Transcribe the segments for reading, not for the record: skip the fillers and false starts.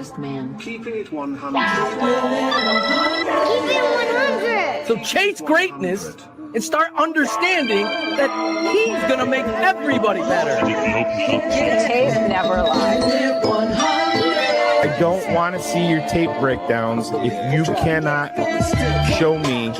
smartest man. Keeping it 100. Keep it 100. So chase greatness and start understanding that he's going to make everybody better. Tape never lies. I don't want to see your tape breakdowns if you cannot show me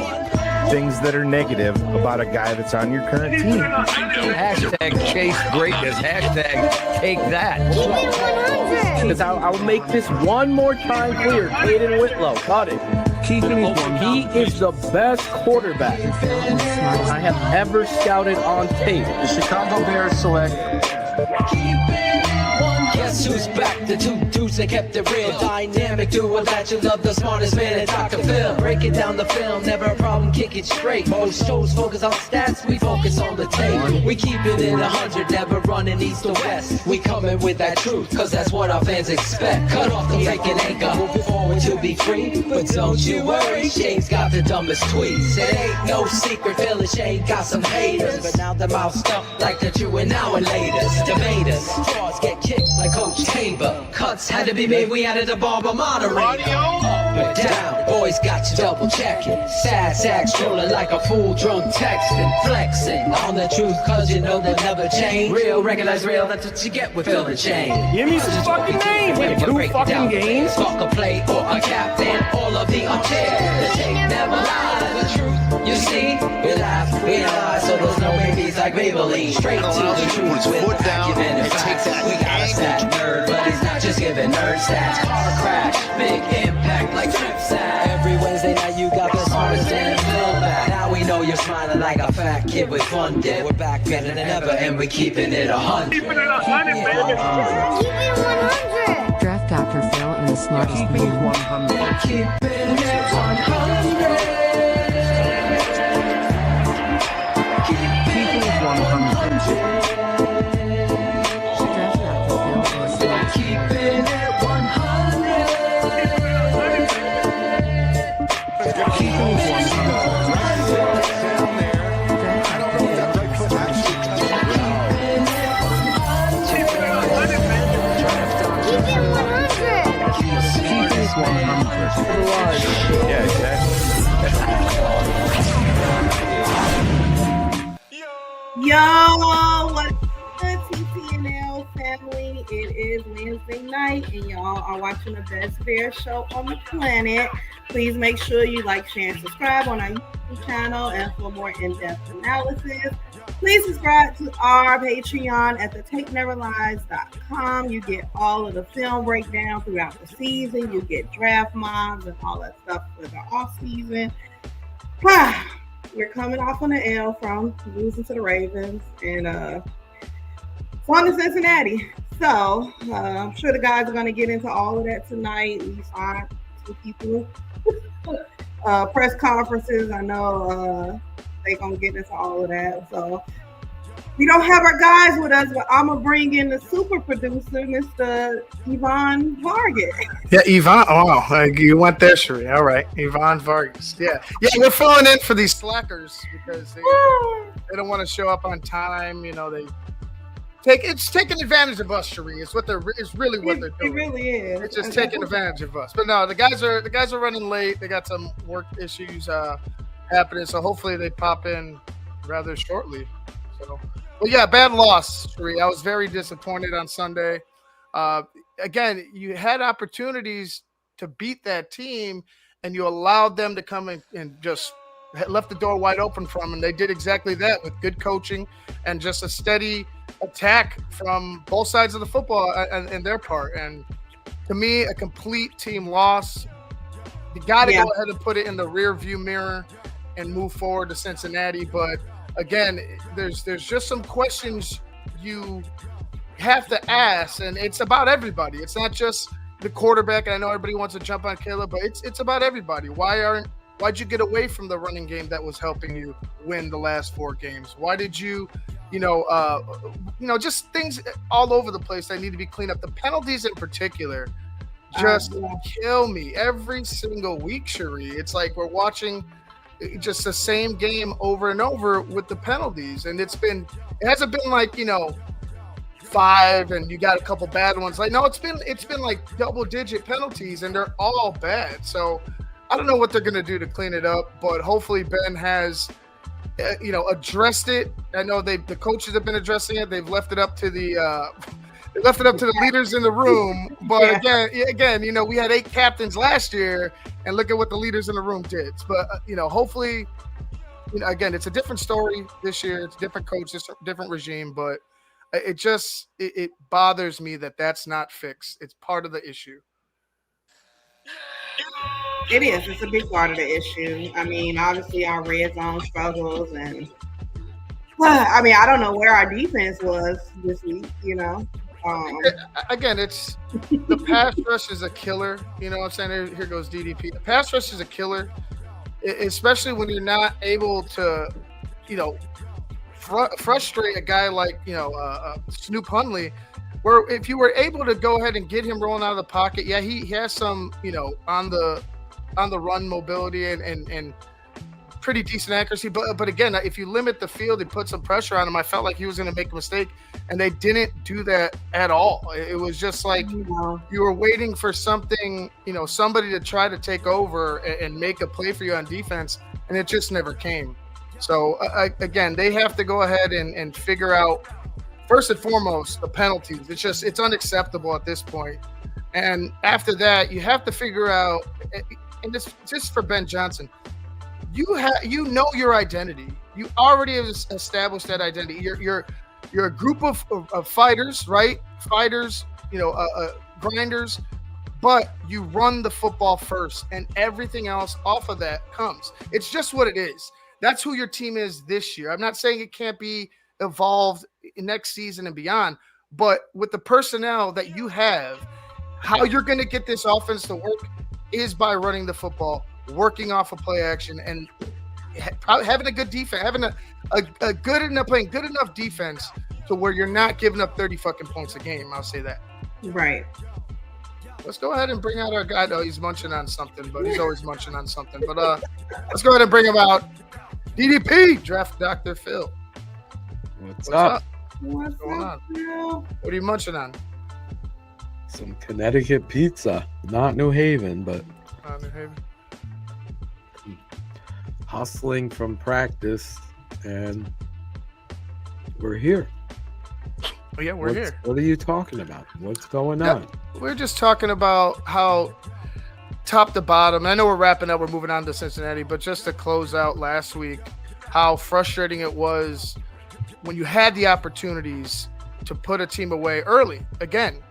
things that are negative about a guy that's on your current team. Hashtag chase greatness. Hashtag take that. Keep it 100. Because I'll make this one more time clear. Caden Whitlow, got it. Keeping it 100. He is the best quarterback I have ever scouted on tape. The Chicago Bears select. Guess who's back? The two dudes that kept it real. Dynamic duo that you love, the smartest man at Dr. Phil. Breaking down the film, never a problem, kick it straight. Most shows focus on stats, we focus on the tape. We keep it in 100, never running east or west. We coming with that truth, cause that's what our fans expect. Cut off the fake and anchor, moving forward to be free. But don't you worry, Shane's got the dumbest tweets. It ain't no secret, Phil and Shane got some haters. But now they're mouth stuffed like the true and now and latest. Debaters, straws get kicked like Coach Tabor. Cuts had to be made, we added a barber moderator. Up and down, boys got you double checking. Sad sacks trolling like a fool drunk texting. Flexing on the truth cause you know they'll never change. Real, recognize real, that's what you get with Phil and Shane. Give me some fucking names. We have 2 fucking games. Fuck a play or a captain, all of the unfair. The tape never lies, the truth. You see, we laugh, we lie, so there's no babies like Maybelline. Straight to the truth with acumen and facts. We got a stat nerd, but he's not just giving nerd stats. Car crash, big impact like trip sack. Every Wednesday night you got the smartest man Phil back. Now we know you're smiling like a fat kid with fun dip. We're back better than ever and we keeping it 100. Keep it 100. Draft Dr. Phil and the smartest Keeping it man. 100. Keeping it 100. Keeping it 100. Draft Dr. Phil and the smartest man. Keeping it 100. Keeping it 100. Keep it 100. Keeping it 100. Yeah, exactly. Yo, what's good, TTNL family? It is Wednesday night, and y'all are watching the best bear show on the planet. Please make sure you like, share, and subscribe on our YouTube channel. And for more in-depth analysis, please subscribe to our Patreon at thetapeneverlies.com. You get all of the film breakdown throughout the season. You get draft mobs and all that stuff for the off season. We're coming off on an L from losing to the Ravens and on to Cincinnati. So I'm sure the guys are going to get into all of that tonight. We saw 2 people press conferences. I know they're going to get into all of that. So we don't have our guys with us, but I'm going to bring in the super producer, Mr. Yvonne Vargas. Yeah, Yvonne. Oh, you went there, Sheree. All right, Yvonne Vargas. Yeah, we're filling in for these slackers because they don't want to show up on time. You know, it's taking advantage of us, Sheree. It's really what they're doing. It really is. It's just taking advantage of us. But no, the guys are running late. They got some work issues happening, so hopefully they pop in rather shortly. So, but yeah, bad loss, Sheree. I was very disappointed on Sunday. Again, you had opportunities to beat that team, and you allowed them to come in and just left the door wide open for them, and they did exactly that with good coaching and just a steady attack from both sides of the football and their part. And to me, a complete team loss. You got to go ahead and put it in the rear view mirror and move forward to Cincinnati. But again, there's just some questions you have to ask, and it's about everybody. It's not just the quarterback. I know everybody wants to jump on Caleb, but it's about everybody. Why'd you get away from the running game that was helping you win the last 4 games? Why did you just things all over the place that need to be cleaned up. The penalties in particular just kill me every single week, Sheree. It's like we're watching just the same game over and over with the penalties. And it hasn't been like, 5 and you got a couple bad ones. Like, no, it's been like double-digit penalties, and they're all bad. So I don't know what they're going to do to clean it up, but hopefully Ben has addressed it. I know the coaches have been addressing it. They've left it up to the leaders in the room. But again, we had 8 captains last year, and look at what the leaders in the room did. But hopefully, again, it's a different story this year. It's a different coach, it's a different regime. But it bothers me that that's not fixed. It's part of the issue. It is. It's a big part of the issue. I mean, obviously our red zone struggles, and I don't know where our defense was this week. Again, it's the pass rush is a killer. You know what I'm saying? Here goes DDP. The pass rush is a killer, especially when you're not able to, frustrate a guy like Snoop Hundley. Where if you were able to go ahead and get him rolling out of the pocket, yeah, he has some, on the run mobility and pretty decent accuracy. But again, if you limit the field and put some pressure on him, I felt like he was going to make a mistake, and they didn't do that at all. It was just like you were waiting for something, somebody to try to take over and make a play for you on defense, and it just never came. So again, they have to go ahead and figure out, first and foremost, the penalties. It's unacceptable at this point. And after that, you have to figure out, and this just for Ben Johnson, you know your identity. You already have established that identity. You're a group of fighters, right? Fighters, grinders, but you run the football first, and everything else off of that comes. It's just what it is. That's who your team is this year. I'm not saying it can't be evolved next season and beyond, but with the personnel that you have, how you're going to get this offense to work is by running the football, working off of play action, and having a good defense, having playing good enough defense to where you're not giving up 30 fucking points a game. I'll say that. Right. Let's go ahead and bring out our guy. Oh, he's munching on something, but he's always munching on something. But let's go ahead and bring him out. DDP, Draft Dr. Phil. What's up? What's going on? What are you munching on? Some Connecticut pizza. Not New Haven, but New Haven. Hustling from practice, and we're here. Oh, yeah, we're here. What are you talking about? What's going on? We're just talking about how top to bottom, I know we're wrapping up, we're moving on to Cincinnati, but just to close out last week, how frustrating it was when you had the opportunities to put a team away early. Again,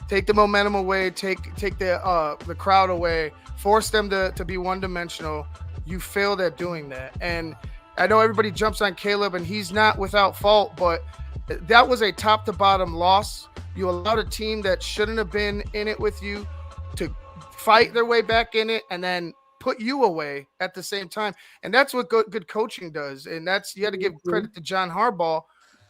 take the momentum away, take the crowd away, force them to be one-dimensional. You failed at doing that. And I know everybody jumps on Caleb, and he's not without fault, but that was a top-to-bottom loss. You allowed a team that shouldn't have been in it with you to fight their way back in it and then put you away at the same time. And that's what good coaching does. And you had to give credit to John Harbaugh.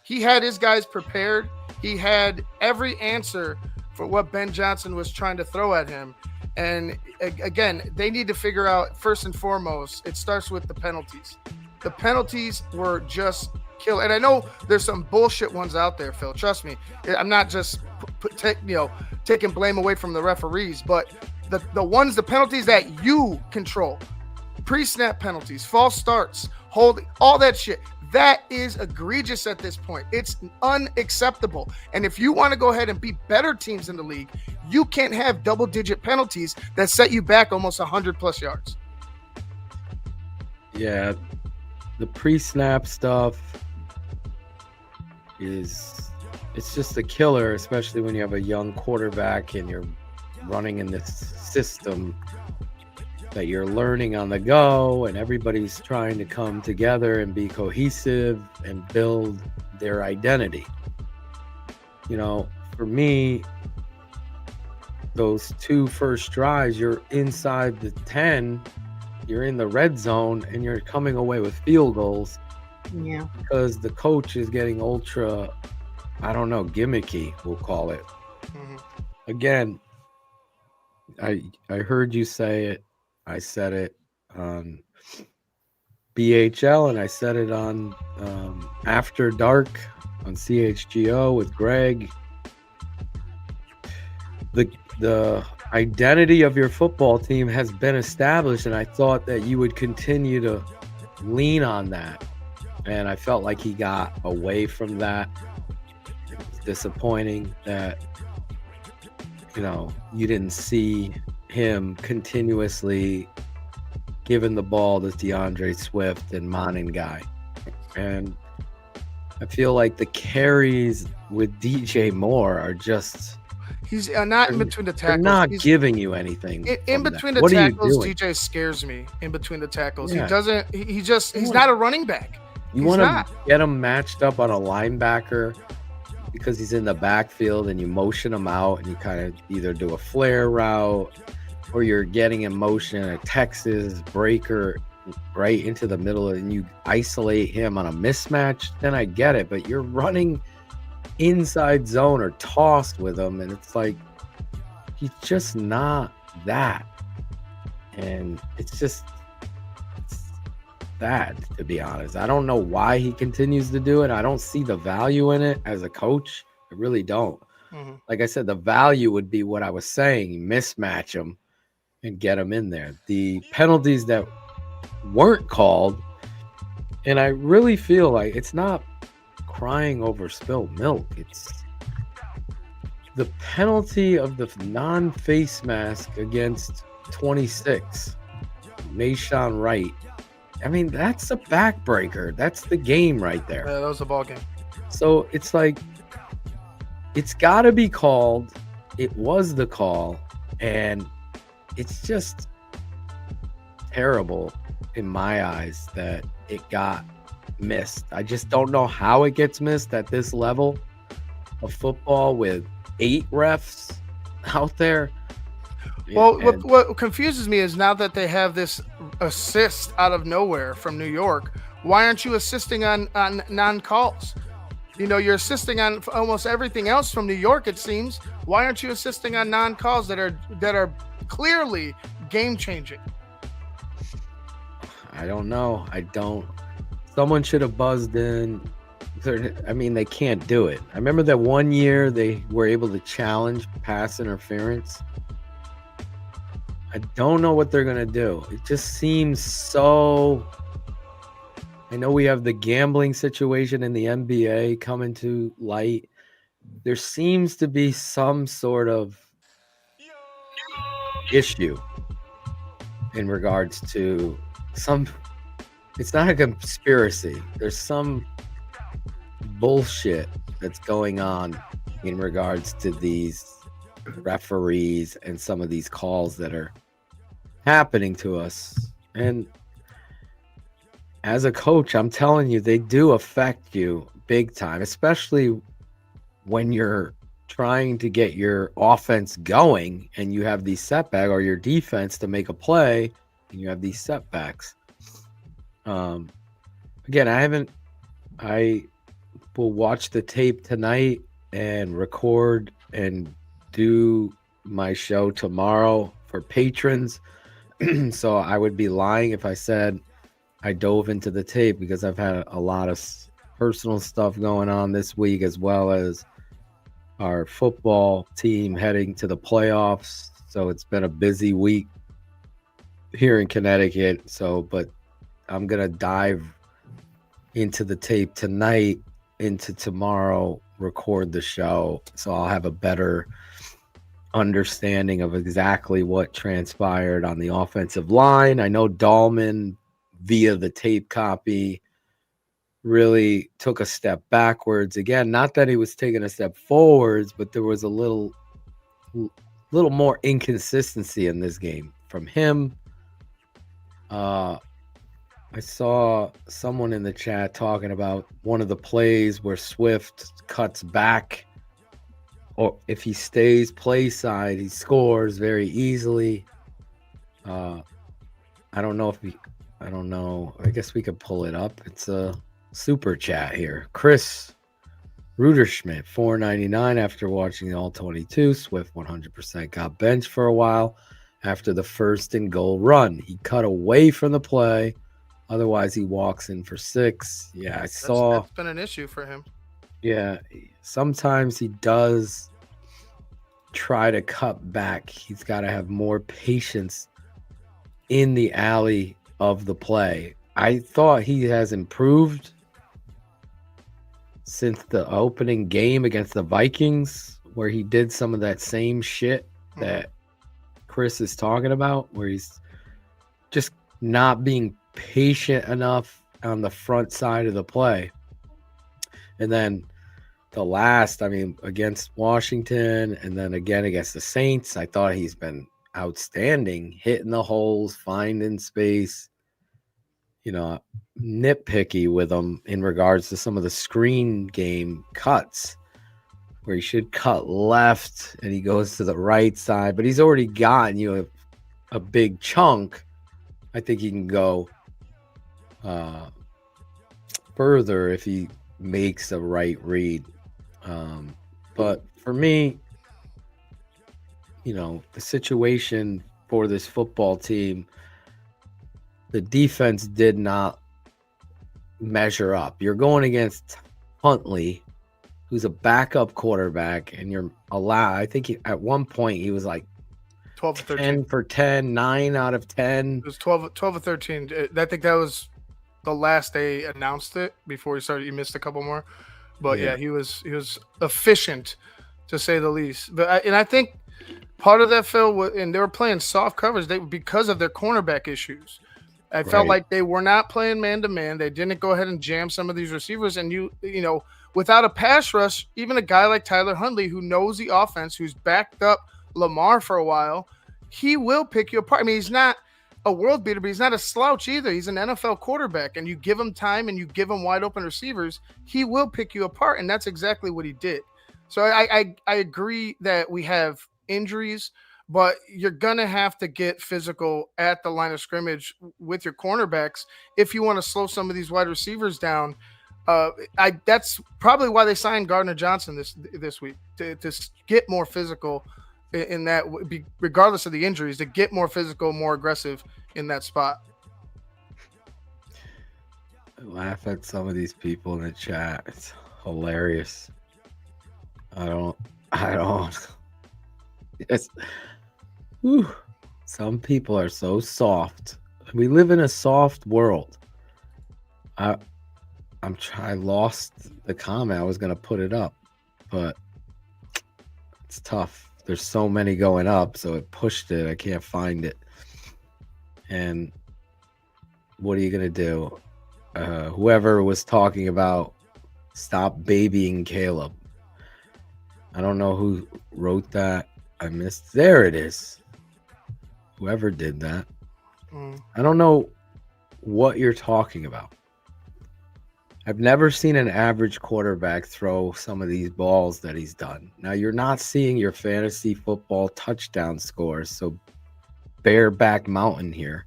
He had his guys prepared. He had every answer for what Ben Johnson was trying to throw at him. And again, they need to figure out, first and foremost, it starts with the penalties. The penalties were just kill. And I know there's some bullshit ones out there, Phil. Trust me. I'm not just taking blame away from the referees, but the penalties that you control, pre-snap penalties, false starts, holding, all that shit, that is egregious at this point. It's unacceptable. And if you want to go ahead and beat better teams in the league, you can't have double-digit penalties that set you back almost 100+ yards. Yeah, the pre-snap stuff it's just a killer, especially when you have a young quarterback and you're running in this system that you're learning on the go, and everybody's trying to come together and be cohesive and build their identity. For me, those 2 first drives, you're inside the 10, you're in the red zone, and you're coming away with field goals. Yeah. Because the coach is getting ultra, gimmicky, we'll call it. Mm-hmm. Again, I heard you say it. I said it on BHL, and I said it on After Dark on CHGO with Greg. The identity of your football team has been established, and I thought that you would continue to lean on that. And I felt like he got away from that. It was disappointing that, you didn't see him continuously giving the ball to DeAndre Swift and Monin guy. And I feel like the carries with DJ Moore are just... He's not in between the tackles. They're not He's giving you anything. in between the What are you tackles. doing? DJ scares me. In between the tackles, Yeah. he doesn't. He's not a running back. You want to get him matched up on a linebacker because he's in the backfield, and you motion him out, and you kind of either do a flare route or you're getting in motion a Texas breaker right into the middle, and you isolate him on a mismatch. Then I get it, but you're running inside zone or tossed with him, and it's like he's just not that, and it's bad, to be honest. I don't know why he continues to do it. I don't see the value in it as a coach. I really don't. Like I said, the value would be what I was saying: you mismatch him and get him in there. The penalties that weren't called, and I really feel like it's not crying over spilled milk. It's the penalty of the non-face mask against 26, Mayshawn Wright. I mean, that's a backbreaker. That's the game right there. Yeah, that was the ball game. So it's like, it's got to be called. It was the call, and it's just terrible in my eyes that it got missed. I just don't know how it gets missed at this level of football with 8 refs out there. Well, what confuses me is now that they have this assist out of nowhere from New York, why aren't you assisting on non-calls? You're assisting on almost everything else from New York, it seems. Why aren't you assisting on non-calls that are clearly game-changing? I don't know. Someone should have buzzed in. I mean, they can't do it. I remember that one year they were able to challenge pass interference. I don't know what they're going to do. It just seems so... I know we have the gambling situation in the NBA coming to light. There seems to be some sort of issue in regards to some... It's not a conspiracy. There's some bullshit that's going on in regards to these referees and some of these calls that are happening to us. And as a coach, I'm telling you, they do affect you big time, especially when you're trying to get your offense going and you have these setbacks, or your defense to make a play and you have these setbacks. Again, I will watch the tape tonight and record and do my show tomorrow for patrons. So I would be lying if I said I dove into the tape, because I've had a lot of personal stuff going on this week, as well as our football team heading to the playoffs. So it's been a busy week here in Connecticut. But I'm going to dive into the tape tonight, into tomorrow, record the show. So I'll have a better understanding of exactly what transpired on the offensive line. I know Dahlman, via the tape copy, really took a step backwards. Again, not that he was taking a step forwards, but there was a little more inconsistency in this game from him. I saw someone in the chat talking about one of the plays where Swift cuts back, or if he stays play side, he scores very easily. I don't know. I guess we could pull it up. It's a super chat here. Chris Ruderschmidt, $4.99 after watching the All-22. Swift 100% got benched for a while after the 1st and goal run. He cut away from the play. Otherwise, he walks in for 6. Yeah, I saw. That's been an issue for him. Yeah, sometimes he does try to cut back. He's got to have more patience in the alley of the play. I thought he has improved since the opening game against the Vikings, where he did some of that same shit that Chris is talking about, where he's just not being patient enough on the front side of the play. And then the last, against Washington and then again against the Saints, I thought he's been outstanding, hitting the holes, finding space, nitpicky with him in regards to some of the screen game cuts where he should cut left and he goes to the right side, but he's already gotten a big chunk. I think he can go further if he makes a right read. But for me, the situation for this football team, the defense did not measure up. You're going against Huntley, who's a backup quarterback, and you're allowed, I think at one point he was like 12 or 13. 10 for 10, 9 out of 10. It was 12 or 13. I think that was the last they announced it before he started. He missed a couple more. But yeah, he was efficient, to say the least. But I think part of that, Phil, and they were playing soft coverage because of their cornerback issues. I felt like they were not playing man-to-man. They didn't go ahead and jam some of these receivers. And, without a pass rush, even a guy like Tyler Huntley, who knows the offense, who's backed up Lamar for a while, he will pick you apart. He's not a world beater, but he's not a slouch either. He's an NFL quarterback, and you give him time and you give him wide open receivers, he will pick you apart, and that's exactly what he did. So I agree that we have injuries, but you're gonna have to get physical at the line of scrimmage with your cornerbacks if you want to slow some of these wide receivers down. That's probably why they signed Gardner Johnson this week to get more physical in that, regardless of the injuries, to get more physical, more aggressive in that spot. I laugh at some of these people in the chat. It's hilarious. I don't. Some people are so soft. We live in a soft world. I lost the comment. I was gonna put it up, but it's tough. There's so many going up, so it pushed it. I can't find it. And what are you gonna do? Whoever was talking about stop babying Caleb. I don't know who wrote that. I missed. There it is. Whoever did that. I don't know what you're talking about. I've never seen an average quarterback throw some of these balls that he's done. Now, you're not seeing your fantasy football touchdown scores, so Bareback Mountain here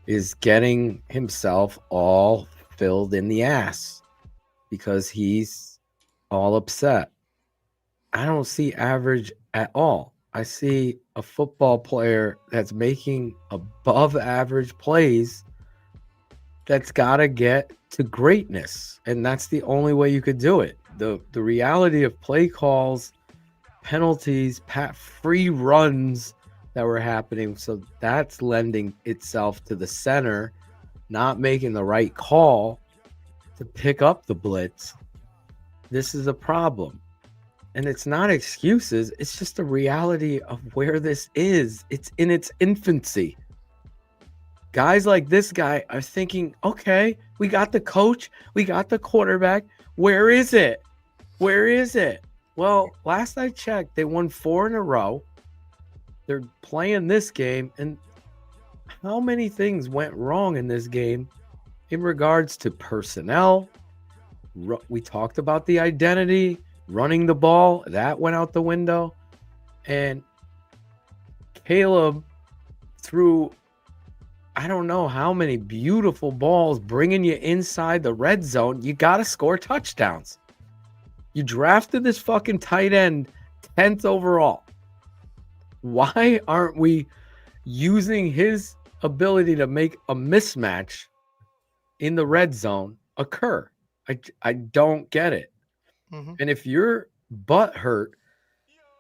is getting himself all filled in the ass because he's all upset. I don't see average at all. I see a football player that's making above average plays that's got to get to greatness, and that's the only way you could do it. The reality of play calls, penalties, free runs that were happening, so that's lending itself to the center not making the right call to pick up the blitz. This is a problem. And it's not excuses. It's just the reality of where this is. It's in its infancy. Guys like this guy are thinking, okay, we got the coach, we got the quarterback. Where is it? Where is it? Well, last I checked, they won 4 in a row. They're playing this game. And how many things went wrong in this game in regards to personnel? We talked about the identity. Running the ball, that went out the window. And Caleb threw, I don't know how many beautiful balls, bringing you inside the red zone. You got to score touchdowns. You drafted this fucking tight end 10th overall. Why aren't we using his ability to make a mismatch in the red zone occur? I don't get it. Mhm. And if you're butt hurt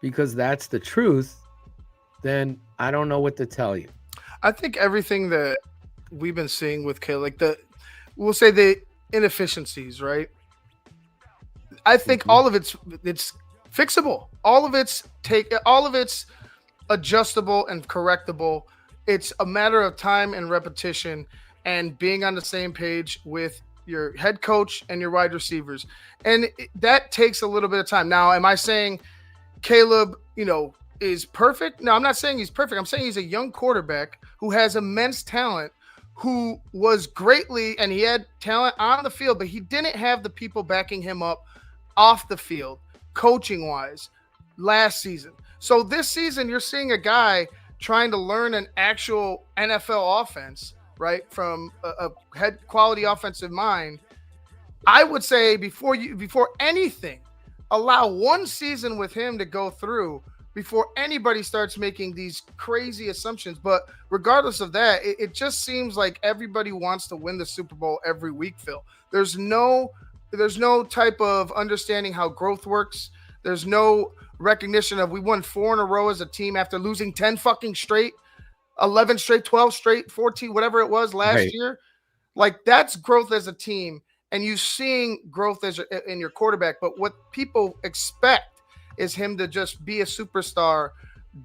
because that's the truth, then I don't know what to tell you. I think everything that we've been seeing with Caleb, like we'll say the inefficiencies, right? I think all of it's fixable. All of it's adjustable and correctable. It's a matter of time and repetition and being on the same page with your head coach and your wide receivers. And that takes a little bit of time. Now, am I saying Caleb, is perfect? No, I'm not saying he's perfect. I'm saying he's a young quarterback who has immense talent, who was greatly, and he had talent on the field, but he didn't have the people backing him up off the field, coaching wise, last season. So this season, you're seeing a guy trying to learn an actual NFL offense, right? From a head quality offensive mind. I would say before anything, allow one season with him to go through before anybody starts making these crazy assumptions. But regardless of that, it just seems like everybody wants to win the Super Bowl every week, Phil. There's no type of understanding how growth works. There's no recognition of we won 4 in a row as a team after losing 10 fucking straight, 11 straight, 12 straight, 14, whatever it was last year. Like, that's growth as a team. And you seeing growth in your quarterback. But what people expect is him to just be a superstar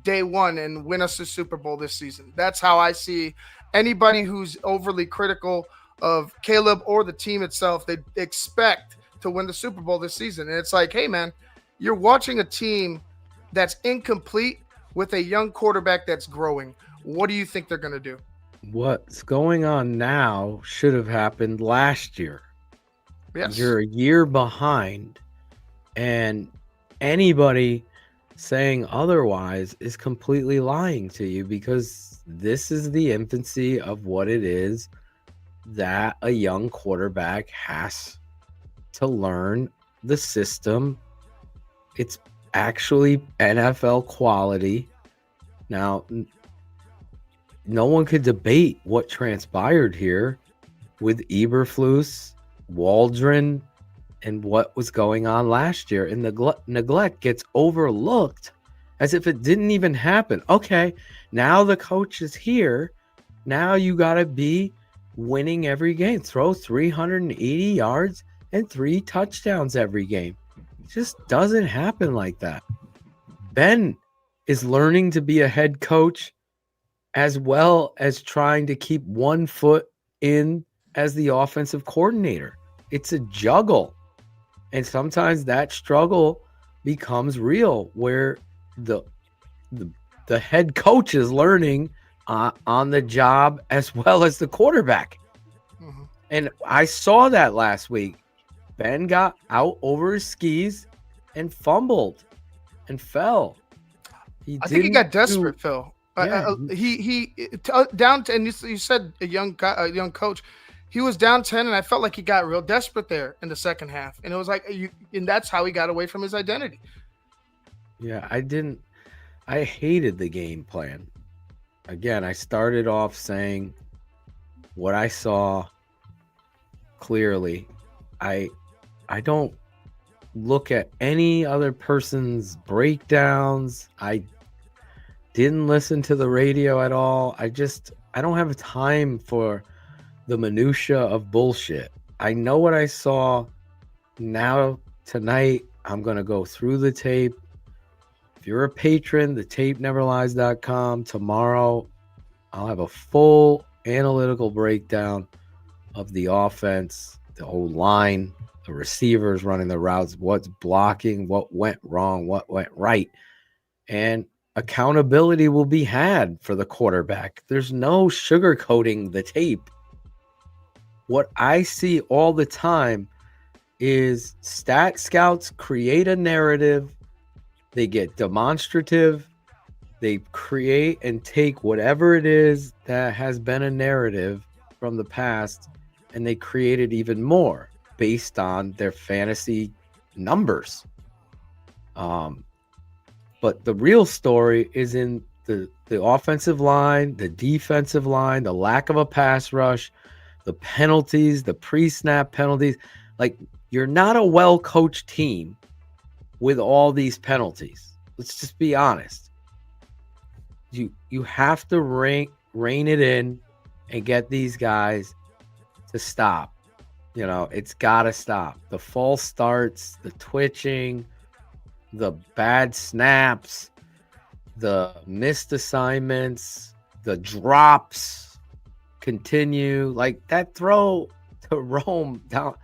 day one and win us the Super Bowl this season. That's how I see anybody who's overly critical of Caleb or the team itself. They expect to win the Super Bowl this season. And it's like, hey, man, you're watching a team that's incomplete with a young quarterback that's growing. What do you think they're going to do? What's going on now should have happened last year. Yes. You're a year behind, and anybody saying otherwise is completely lying to you, because this is the infancy of what it is that a young quarterback has to learn the system. It's actually NFL quality. Now, no one could debate what transpired here with Eberflus, Waldron, and what was going on last year. And neglect gets overlooked as if it didn't even happen. Okay, now the coach is here. Now you got to be winning every game. Throw 380 yards and 3 touchdowns every game. It just doesn't happen like that. Ben is learning to be a head coach as well as trying to keep one foot in as the offensive coordinator. It's a juggle. And sometimes that struggle becomes real, where the head coach is learning on the job as well as the quarterback. Mm-hmm. And I saw that last week. Ben got out over his skis and fumbled and fell. I think he got desperate, Phil. Yeah. He down to, and you said a young coach. He was down 10, and I felt like he got real desperate there in the second half. And it was like, and that's how he got away from his identity. Yeah, I hated the game plan. Again, I started off saying what I saw clearly. I don't look at any other person's breakdowns. I didn't listen to the radio at all. I don't have time for the minutia of bullshit. I know what I saw. Now tonight I'm going to go through the tape. If you're a patron, thetapeneverlies.com, tomorrow I'll have a full analytical breakdown of the offense, the whole line, the receivers running the routes, what's blocking, what went wrong, what went right. And accountability will be had for the quarterback. There's no sugarcoating the tape. What I see all the time is stat scouts create a narrative. They get demonstrative. They create and take whatever it is that has been a narrative from the past, and they create it even more based on their fantasy numbers. But the real story is in the offensive line, the defensive line, the lack of a pass rush, the penalties, the pre-snap penalties. Like, You're not a well-coached team with all these penalties. Let's just be honest. You have to rein it in and get these guys to stop. It's got to stop. The false starts, the twitching, the bad snaps, the missed assignments, the drops continue. Like that throw to Rome down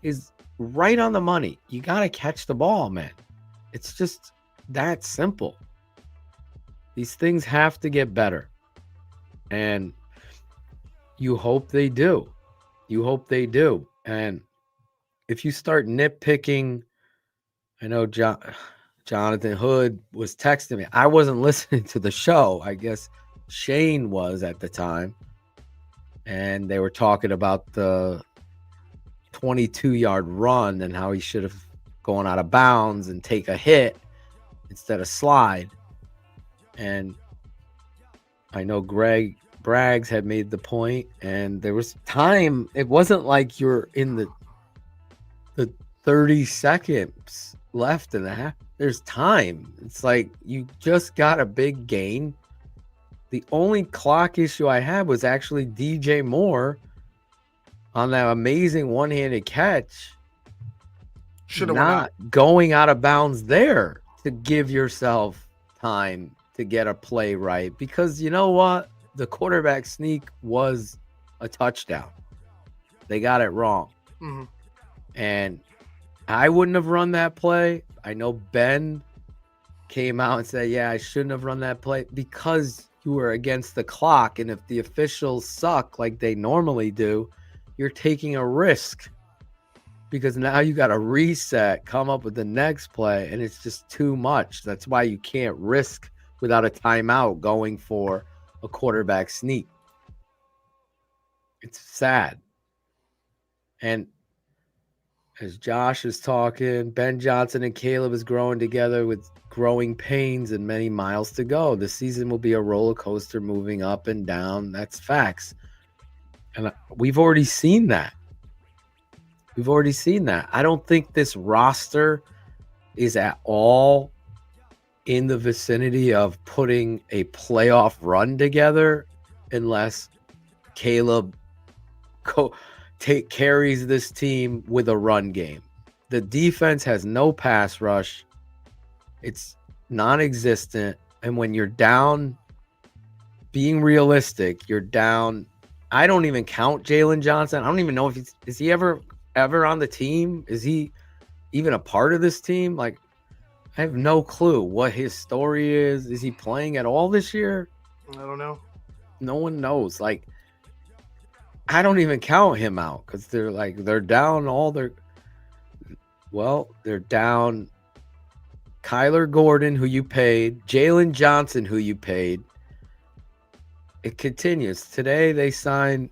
is right on the money. You got to catch the ball, man. It's just that simple. These things have to get better. And you hope they do. You hope they do. And if you start nitpicking, I know Jonathan Hood was texting me. I wasn't listening to the show. I guess Shane was at the time. And they were talking about the 22-yard run and how he should have gone out of bounds and take a hit instead of slide. And I know Greg Braggs had made the point, and there was time. It wasn't like you're in the 30 seconds left in the half. There's time. It's like you just got a big gain. The only clock issue I had was actually DJ Moore on that amazing one-handed catch. Should've not going out of bounds there to give yourself time to get a play right, because you know what? The quarterback sneak was a touchdown. They got it wrong. Mhm. And I wouldn't have run that play. I know Ben came out and said, yeah, I shouldn't have run that play because you were against the clock. And if the officials suck like they normally do, you're taking a risk because now you got to reset, come up with the next play, and it's just too much. That's why you can't risk without a timeout going for a quarterback sneak. It's sad. And as Josh is talking, Ben Johnson and Caleb is growing together with growing pains and many miles to go. The season will be a roller coaster moving up and down. That's facts. And we've already seen that. I don't think this roster is at all in the vicinity of putting a playoff run together unless Caleb carries this team with a run game. The defense has no pass rush. It's non-existent. And when you're down, being realistic, you're down. I don't even count Jaylen Johnson. I don't even know if is he ever on the team? Is he even a part of this team? Like, I have no clue what his story is. Is he playing at all this year? I don't know. No one knows. Like, I don't even count him out because they're down all their. Well, they're down Kyler Gordon, who you paid, Jaylen Johnson, who you paid. It continues. Today they signed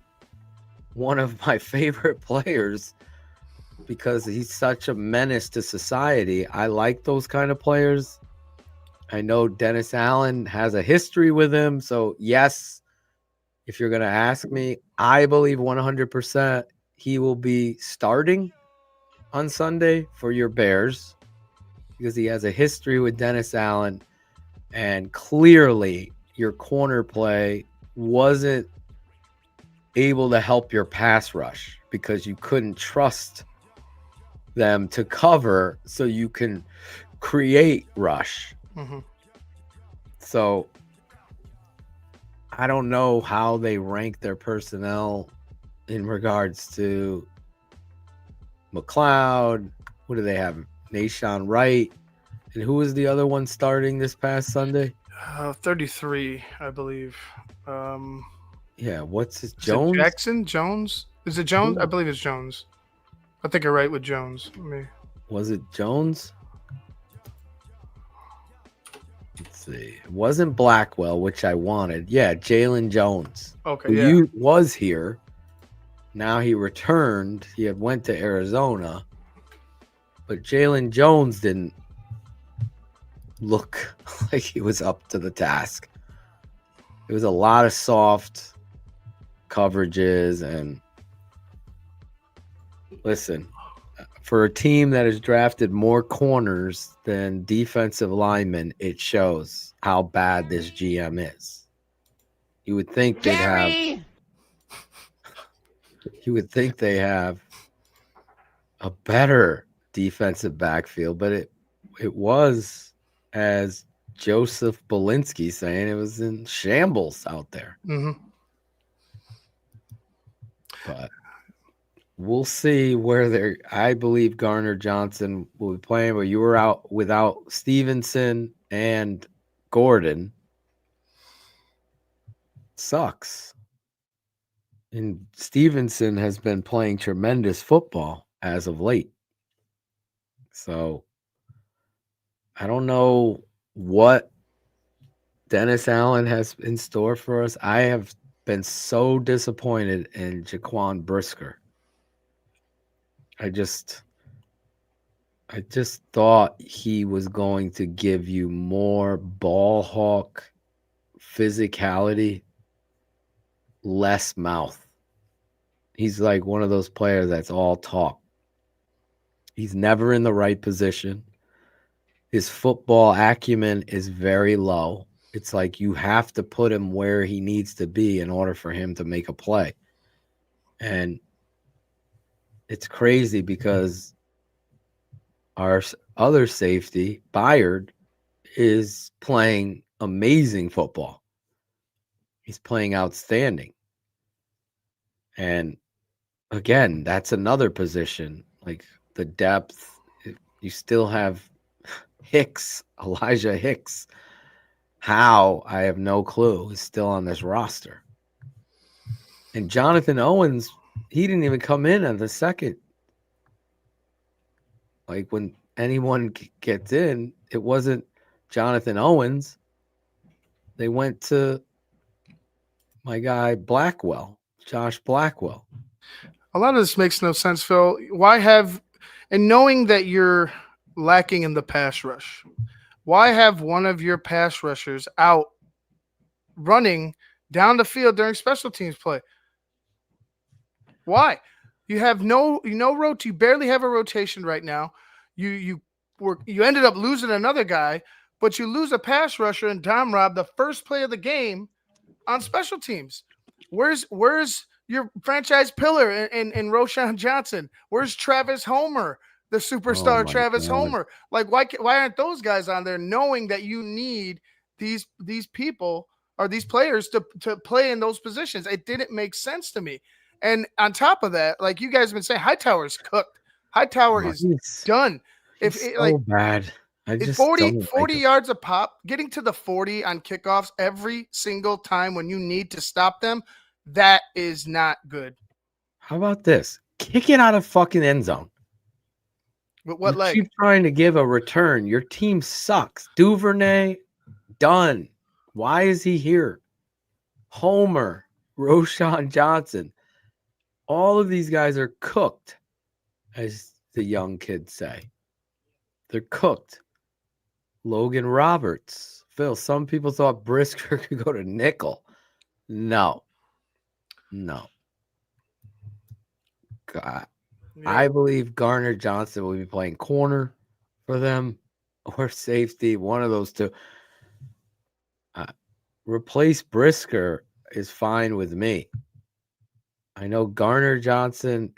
one of my favorite players because he's such a menace to society. I like those kind of players. I know Dennis Allen has a history with him. So, yes, if you're going to ask me, I believe 100% he will be starting on Sunday for your Bears because he has a history with Dennis Allen. And clearly your corner play wasn't able to help your pass rush because you couldn't trust them to cover so you can create rush. Mm-hmm. So I don't know how they rank their personnel in regards to McLeod. What do they have? Nashawn Wright. And who was the other one starting this past Sunday? 33, I believe. Yeah, what's his Is Jones? it Jackson? Jones? Is it Jones? Ooh. I believe it's Jones. I think you're right with Jones. Was it Jones? Let's see. It wasn't Blackwell, which I wanted. Yeah, Jaylen Jones. Okay, who was here. Now he returned. He had went to Arizona. But Jaylen Jones didn't look like he was up to the task. It was a lot of soft coverages. And listen, for a team that has drafted more corners than defensive linemen, it shows how bad this GM is. You would think they'd have. You would think they have a better defensive backfield, but it was, as Joseph Belinsky saying, it was in shambles out there. Mm-hmm. But we'll see where they're. I believe Garner Johnson will be playing, but you were out without Stevenson and Gordon. Sucks. And Stevenson has been playing tremendous football as of late. So I don't know what Dennis Allen has in store for us. I have been so disappointed in Jaquan Brisker. I just thought he was going to give you more ball hawk physicality, less mouth. He's like one of those players that's all talk. He's never in the right position. His football acumen is very low. It's like you have to put him where he needs to be in order for him to make a play. And it's crazy because our other safety, Byard, is playing amazing football. He's playing outstanding. And again, that's another position. Like the depth, you still have Hicks, Elijah Hicks. How? I have no clue. He's still on this roster. And Jonathan Owens, he didn't even come in at the second. Like when anyone gets in, it wasn't Jonathan Owens. They went to my guy Blackwell, Josh Blackwell. A lot of this makes no sense, Phil. Why have, and knowing that you're lacking in the pass rush, why have one of your pass rushers out running down the field during special teams play? Why? You have no you barely have a rotation right now. You ended up losing another guy, but you lose a pass rusher in Dom Rob, the first play of the game on special teams. Where's your franchise pillar in Roschon Johnson? Where's Travis Homer, the superstar Travis Homer? Like why aren't those guys on there, knowing that you need these people or these players to play in those positions? It didn't make sense to me. And on top of that, like you guys have been saying, Hightower's cooked. Hightower is done. If it, so bad. I just 40 yards a pop, getting to the 40 on kickoffs every single time when you need to stop them, that is not good. How about this? Kick it out of fucking end zone. But what leg? Keep trying to give a return. Your team sucks. Duvernay, done. Why is he here? Homer, Roschon Johnson. All of these guys are cooked, as the young kids say. They're cooked. Logan Roberts. Phil, some people thought Brisker could go to nickel. No. God. Yeah. I believe Garner Johnson will be playing corner for them or safety, one of those two. Replace Brisker is fine with me. I know Garner Johnson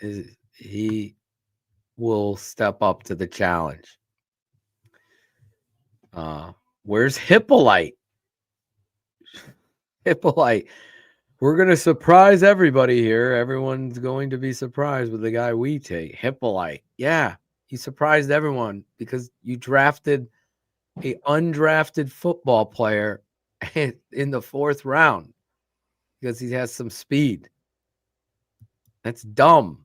he will step up to the challenge. Where's Hippolyte? Hippolyte. We're going to surprise everybody here. Everyone's going to be surprised with the guy we take. Hippolyte. Yeah, he surprised everyone because you drafted an undrafted football player in the 4th round because he has some speed. That's dumb.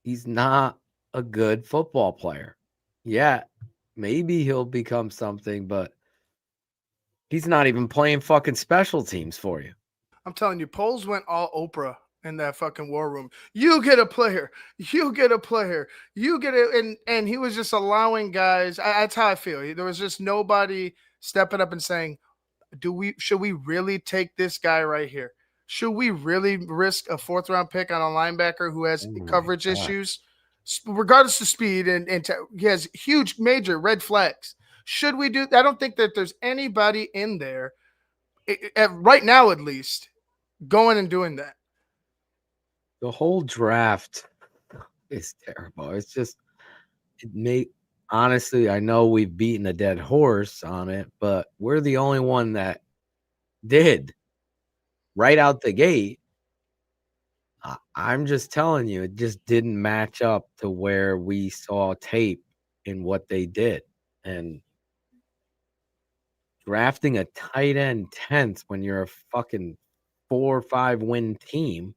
He's not a good football player. Yeah, maybe he'll become something, but he's not even playing fucking special teams for you. I'm telling you, Poles went all Oprah in that fucking war room. You get a player. You get a player. You get it. And he was just allowing guys. That's how I feel. There was just nobody stepping up and saying, should we really take this guy right here? Should we really risk a 4th round pick on a linebacker who has coverage issues? regardless of speed, and he has huge, major red flags. Should we do? I don't think that there's anybody in there, right now at least, going and doing that. The whole draft is terrible. It's just honestly, I know we've beaten a dead horse on it, but we're the only one that did right out the gate. I'm just telling you, it just didn't match up to where we saw tape in what they did. And drafting a tight end 10th when you're a fucking 4 or 5 win team,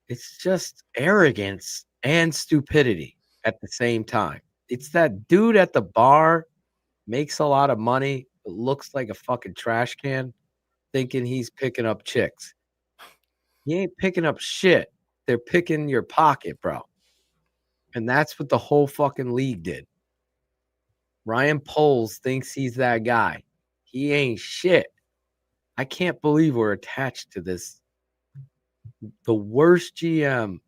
it's just arrogance and stupidity at the same time. It's that dude at the bar makes a lot of money, but looks like a fucking trash can, thinking he's picking up chicks. He ain't picking up shit. They're picking your pocket, bro. And that's what the whole fucking league did. Ryan Poles thinks he's that guy. He ain't shit. I can't believe we're attached to this. The worst GM.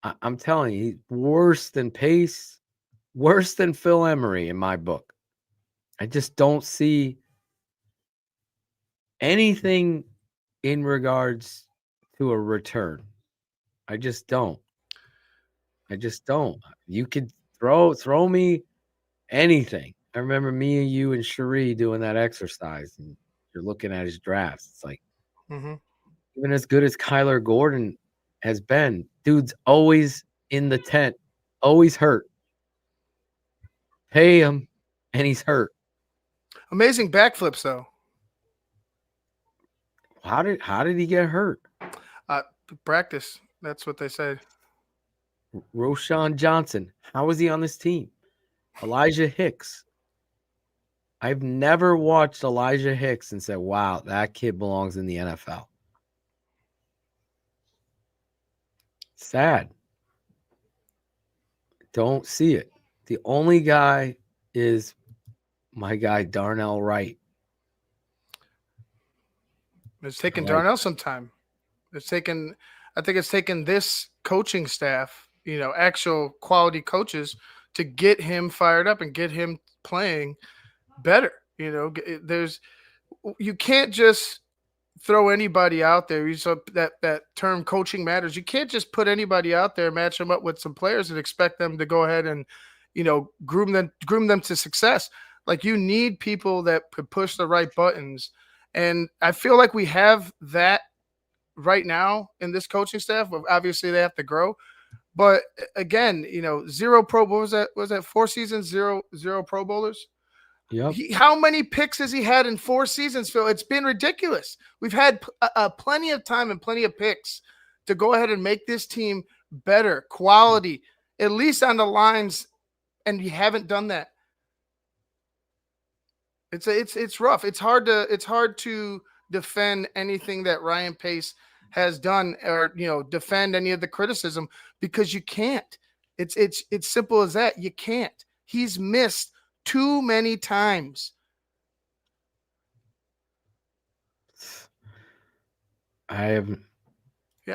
I'm telling you, he's worse than Pace, worse than Phil Emery in my book. I just don't see anything in regards to a return. I just don't. You could throw me anything. I remember me and you and Cherie doing that exercise, and you're looking at his drafts. It's like, even as good as Kyler Gordon has been, dude's always in the tent, always hurt. Pay him, and he's hurt. Amazing backflips, though. How did he get hurt? Practice. That's what they say. Roshan Johnson. How was he on this team? Elijah Hicks. I've never watched Elijah Hicks and said, wow, that kid belongs in the NFL. Sad. Don't see it. The only guy is my guy, Darnell Wright. It's taken Darnell some time. I think it's taken this coaching staff, actual quality coaches, to get him fired up and get him playing better. You can't just throw anybody out there. So that term coaching matters. You can't just put anybody out there, match them up with some players and expect them to go ahead and, groom them to success. Like, you need people that could push the right buttons. And I feel like we have that right now in this coaching staff. Obviously they have to grow, but again, 0 Pro. What was that? Was that 4 seasons? Zero Pro Bowlers. Yep. How many picks has he had in 4 seasons, Phil? It's been ridiculous. We've had plenty of time and plenty of picks to go ahead and make this team better, quality, at least on the lines, and you haven't done that. It's rough. It's hard to defend anything that Ryan Pace has done, or defend any of the criticism, because you can't. It's simple as that. You can't. He's missed too many times. I have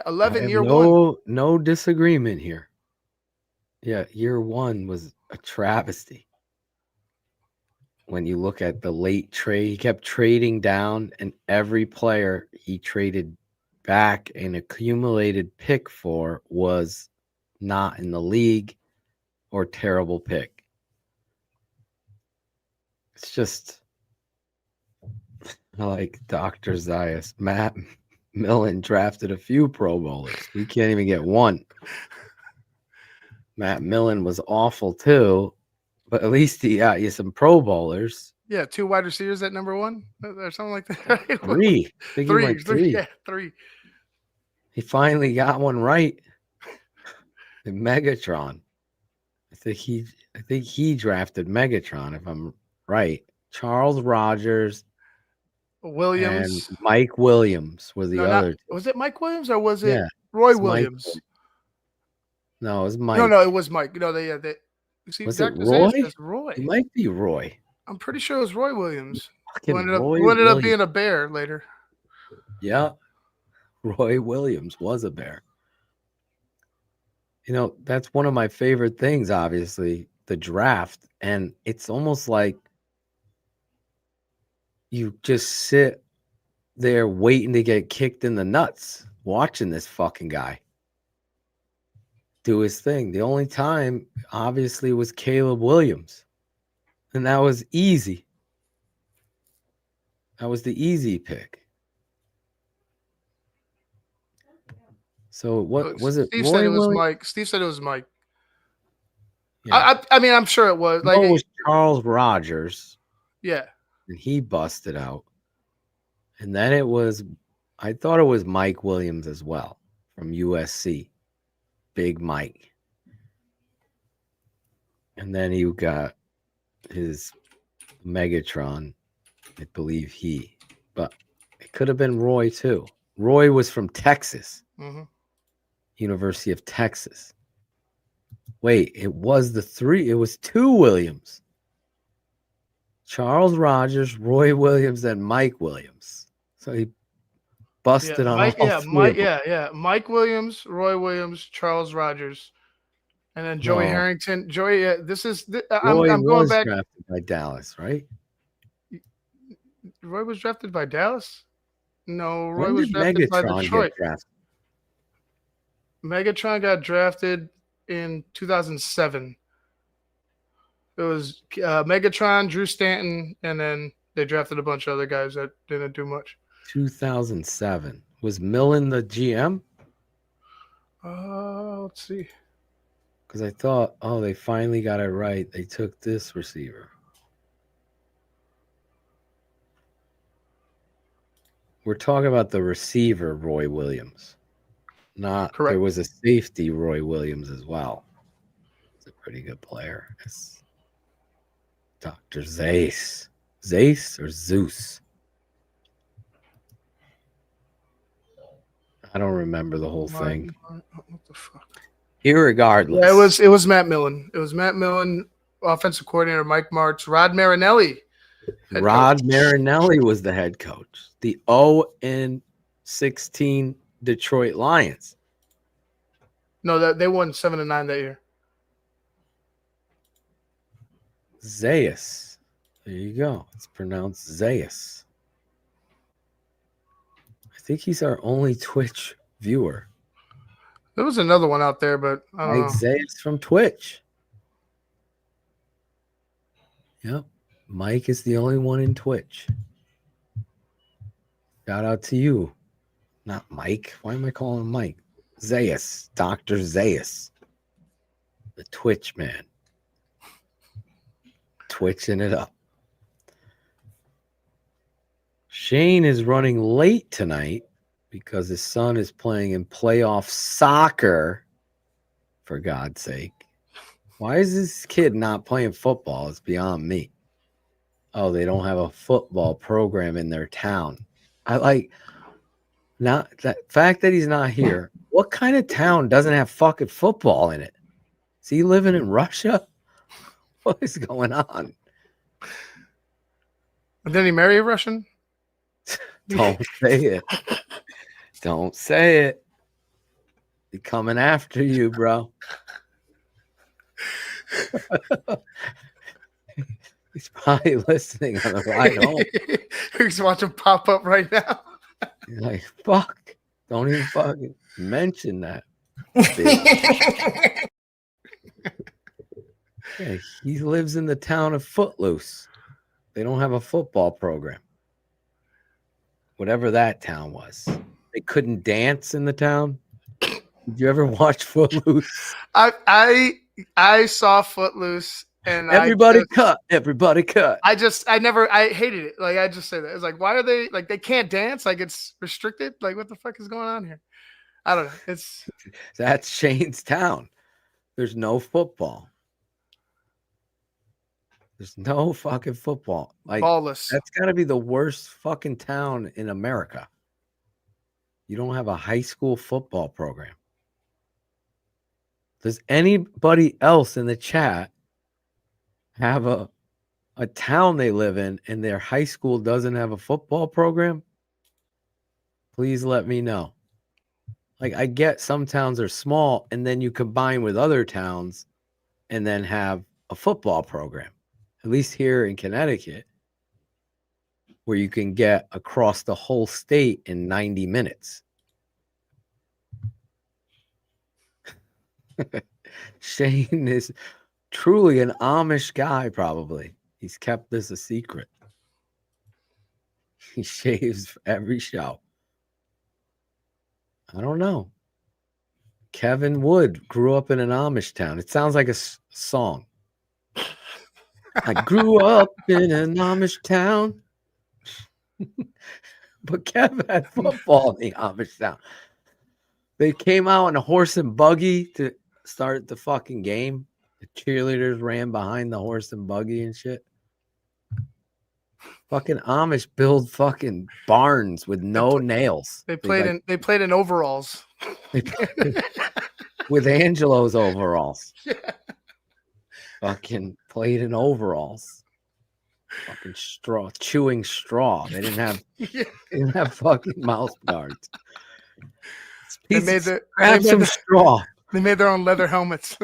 11 year one. No disagreement here. Yeah, year 1 was a travesty. When you look at the late trade, he kept trading down, and every player he traded back and accumulated pick for was not in the league or terrible pick. It's just like Dr. Zayas. Matt Millen drafted a few Pro Bowlers. We can't even get one. Matt Millen was awful too. But at least he got you some Pro Bowlers. Yeah, 2 wide receivers at number 1 or something like that. Right? 3. I think he went 3. Yeah, 3. He finally got one right. The Megatron. I think he drafted Megatron, if I'm right. Charles Rogers, Williams, and Mike Williams were the other. Was it Mike Williams or was it Roy Williams? No, it was Mike. No, it was Mike. See, was Dr. it Roy? Roy? It might be Roy. I'm pretty sure it was Roy Williams. Who ended up being a Bear later. Yeah. Roy Williams was a Bear. That's one of my favorite things, obviously, the draft. And it's almost like you just sit there waiting to get kicked in the nuts watching this fucking guy do his thing. The only time, obviously, was Caleb Williams. And that was easy. That was the easy pick. So what was it? Steve Roy said it was Williams? Mike. Steve said it was Mike. Yeah. I mean, I'm sure it was. Like, No, it was Charles Rogers, yeah. and he busted out. And then I thought it was Mike Williams as well from USC. Big Mike. And then you got his Megatron, I believe but it could have been Roy too. Roy was from Texas, University of Texas. Wait, it was two Williams. Charles Rogers, Roy Williams, and Mike Williams. So he busted on Mike, all three of them. Mike Williams, Roy Williams, Charles Rogers, and then Joey No. Harrington. Joey, Roy I'm going was back. drafted by Dallas, right? Roy was drafted by Dallas? No, Roy When was did drafted by Megatron Detroit. get drafted? Megatron got drafted in 2007. It was Megatron, Drew Stanton, and then they drafted a bunch of other guys that didn't do much. 2007. Was Millen the GM? Let's see. Because I thought, they finally got it right. They took this receiver. We're talking about the receiver, Roy Williams. Not Correct. There was a safety, Roy Williams, as well. He's a pretty good player. It's Dr. Zayce. Zayce or Zeus? I don't remember the whole thing. What the fuck? Irregardless. Yeah, it was Matt Millen. It was Matt Millen, offensive coordinator Mike Martz, Rod Marinelli. Rod Marinelli was the head coach. The 0-16 Detroit Lions. No, they won 7-9 that year. Zayas. There you go. It's pronounced Zayas. I think he's our only Twitch viewer. There was another one out there, but I don't know. Zayas from Twitch. Yep. Mike is the only one in Twitch. Shout out to you. Not Mike. Why am I calling him Mike? Zayas. Dr. Zayas. The Twitch man. Twitching it up. Shane is running late tonight because his son is playing in playoff soccer, for God's sake. Why is this kid not playing football? It's beyond me. Oh, they don't have a football program in their town. I like not that fact that he's not here. What kind of town doesn't have fucking football in it? Is he living in Russia? What is going on? Didn't he marry a Russian? Don't say it. Don't say it. He's coming after you, bro. He's probably listening on the ride home. He's watching pop up right now. He's like, fuck. Don't even fucking mention that. Yeah, he lives in the town of Footloose. They don't have a football program. Whatever that town was. They couldn't dance in the town. Did you ever watch Footloose? I saw Footloose and Everybody cut. I hated it. Like, I just say that. It's like, why are they like they can't dance? Like, it's restricted. Like, what the fuck is going on here? I don't know. That's Shane's town. There's no football. There's no fucking football. Like, ballless. That's got to be the worst fucking town in America. You don't have a high school football program. Does anybody else in the chat have a town they live in and their high school doesn't have a football program? Please let me know. Like I get some towns are small, and then you combine with other towns, and then have a football program. At least here in Connecticut, where you can get across the whole state in 90 minutes. Shane is truly an Amish guy, probably. He's kept this a secret. He shaves every show. I don't know. Kevin Wood grew up in an Amish town. It sounds like a song. I grew up in an Amish town. But Kev had football in the Amish town. They came out on a horse and buggy to start the fucking game. The cheerleaders ran behind the horse and buggy and shit. Fucking Amish build fucking barns with no nails. They played in overalls. With Angelo's overalls. Yeah. Fucking played in overalls. Fucking straw, chewing straw. They didn't have fucking mouth guards. They made some straw. They made their own leather helmets.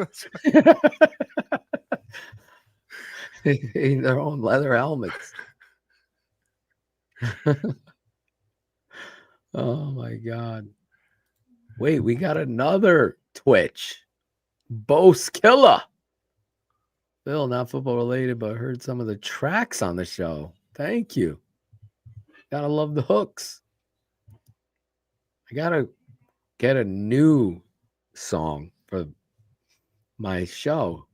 They made their own leather helmets. Oh my God. Wait, we got another Twitch. Bo Skilla. Phil, not football related, but heard some of the tracks on the show. Thank you. Gotta love the hooks. I gotta get a new song for my show.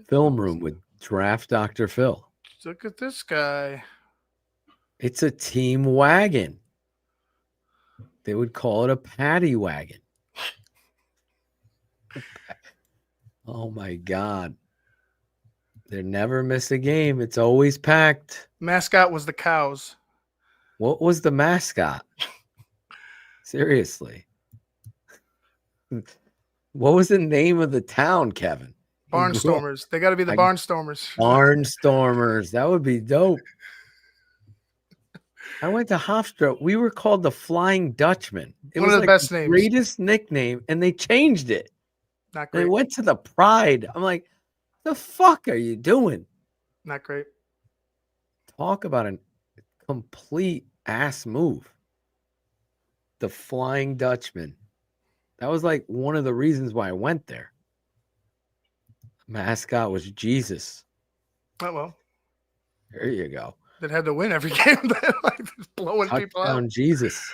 Film Room with Draft Dr. Phil. Look at this guy. It's a team wagon. They would call it a paddy wagon. Oh my God. They never miss a game. It's always packed. Mascot was the cows. What was the mascot? Seriously. What was the name of the town, Kevin? Barnstormers. They got to be the Barnstormers. Barnstormers. That would be dope. I went to Hofstra. We were called the Flying Dutchman. It One was of the like best names. Greatest nickname, and they changed it. Not They great. went to the Pride. I'm like, the fuck are you doing? Not great. Talk about a complete ass move. The Flying Dutchman. That was like one of the reasons why I went there. Mascot was Jesus. Oh, well. There you go. That had to win every game. Like just blowing people Touchdown out. Jesus.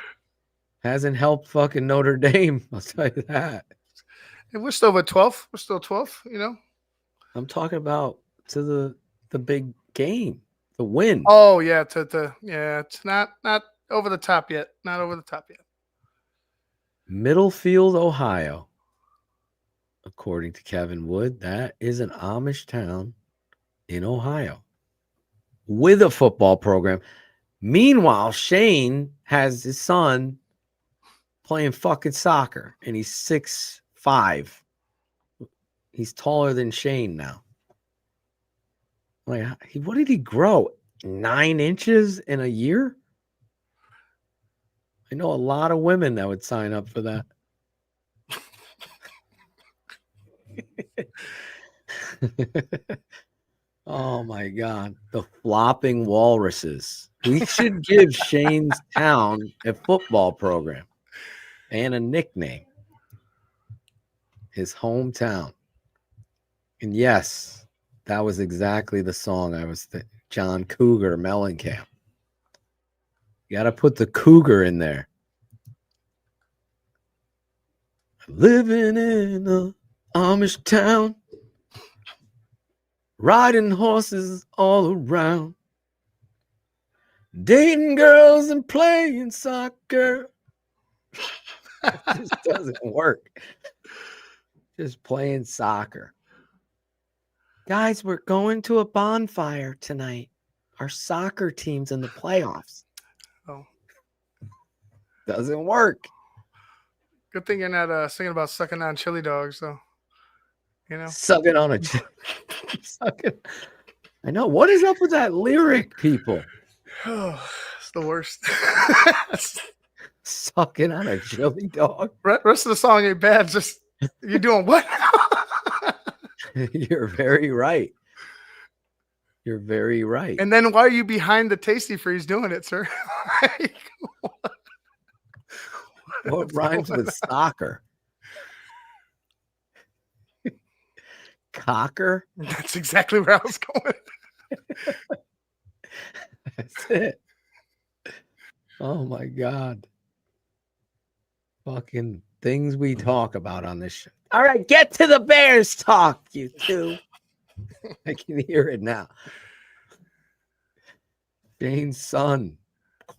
Hasn't helped fucking Notre Dame. I'll tell you that. And we're still at 12th. We're still 12th, you know? I'm talking about to the big game, the win. Oh, yeah. It's not over the top yet. Not over the top yet. Middlefield, Ohio. According to Kevin Wood, that is an Amish town in Ohio with a football program. Meanwhile, Shane has his son playing fucking soccer, and he's 6'5". He's taller than Shane now. Like, what did he grow? 9 inches in a year? I know a lot of women that would sign up for that. Oh my God. The flopping walruses. We should give Shane's town a football program and a nickname. His hometown. And yes, that was exactly the song I was thinking. John Cougar Mellencamp. You got to put the cougar in there. Living in a Amish town. Riding horses all around. Dating girls and playing soccer. It just doesn't work. Just playing soccer. Guys, we're going to a bonfire tonight. Our soccer team's in the playoffs. Oh. Doesn't work. Good thing you're not singing about sucking on chili dogs, though. You know? Sucking on a sucking. I know. What is up with that lyric, people? Oh, it's the worst. fucking on a chili dog. Rest of the song ain't bad. Just you doing what? You're very right. You're very right. And then why are you behind the Tasty Freeze doing it, sir? Like, What rhymes with soccer? Cocker? That's exactly where I was going. That's it. Oh my God. Fucking things we talk about on this show. All right, get to the Bears talk, you two. I can hear it now. Shane's son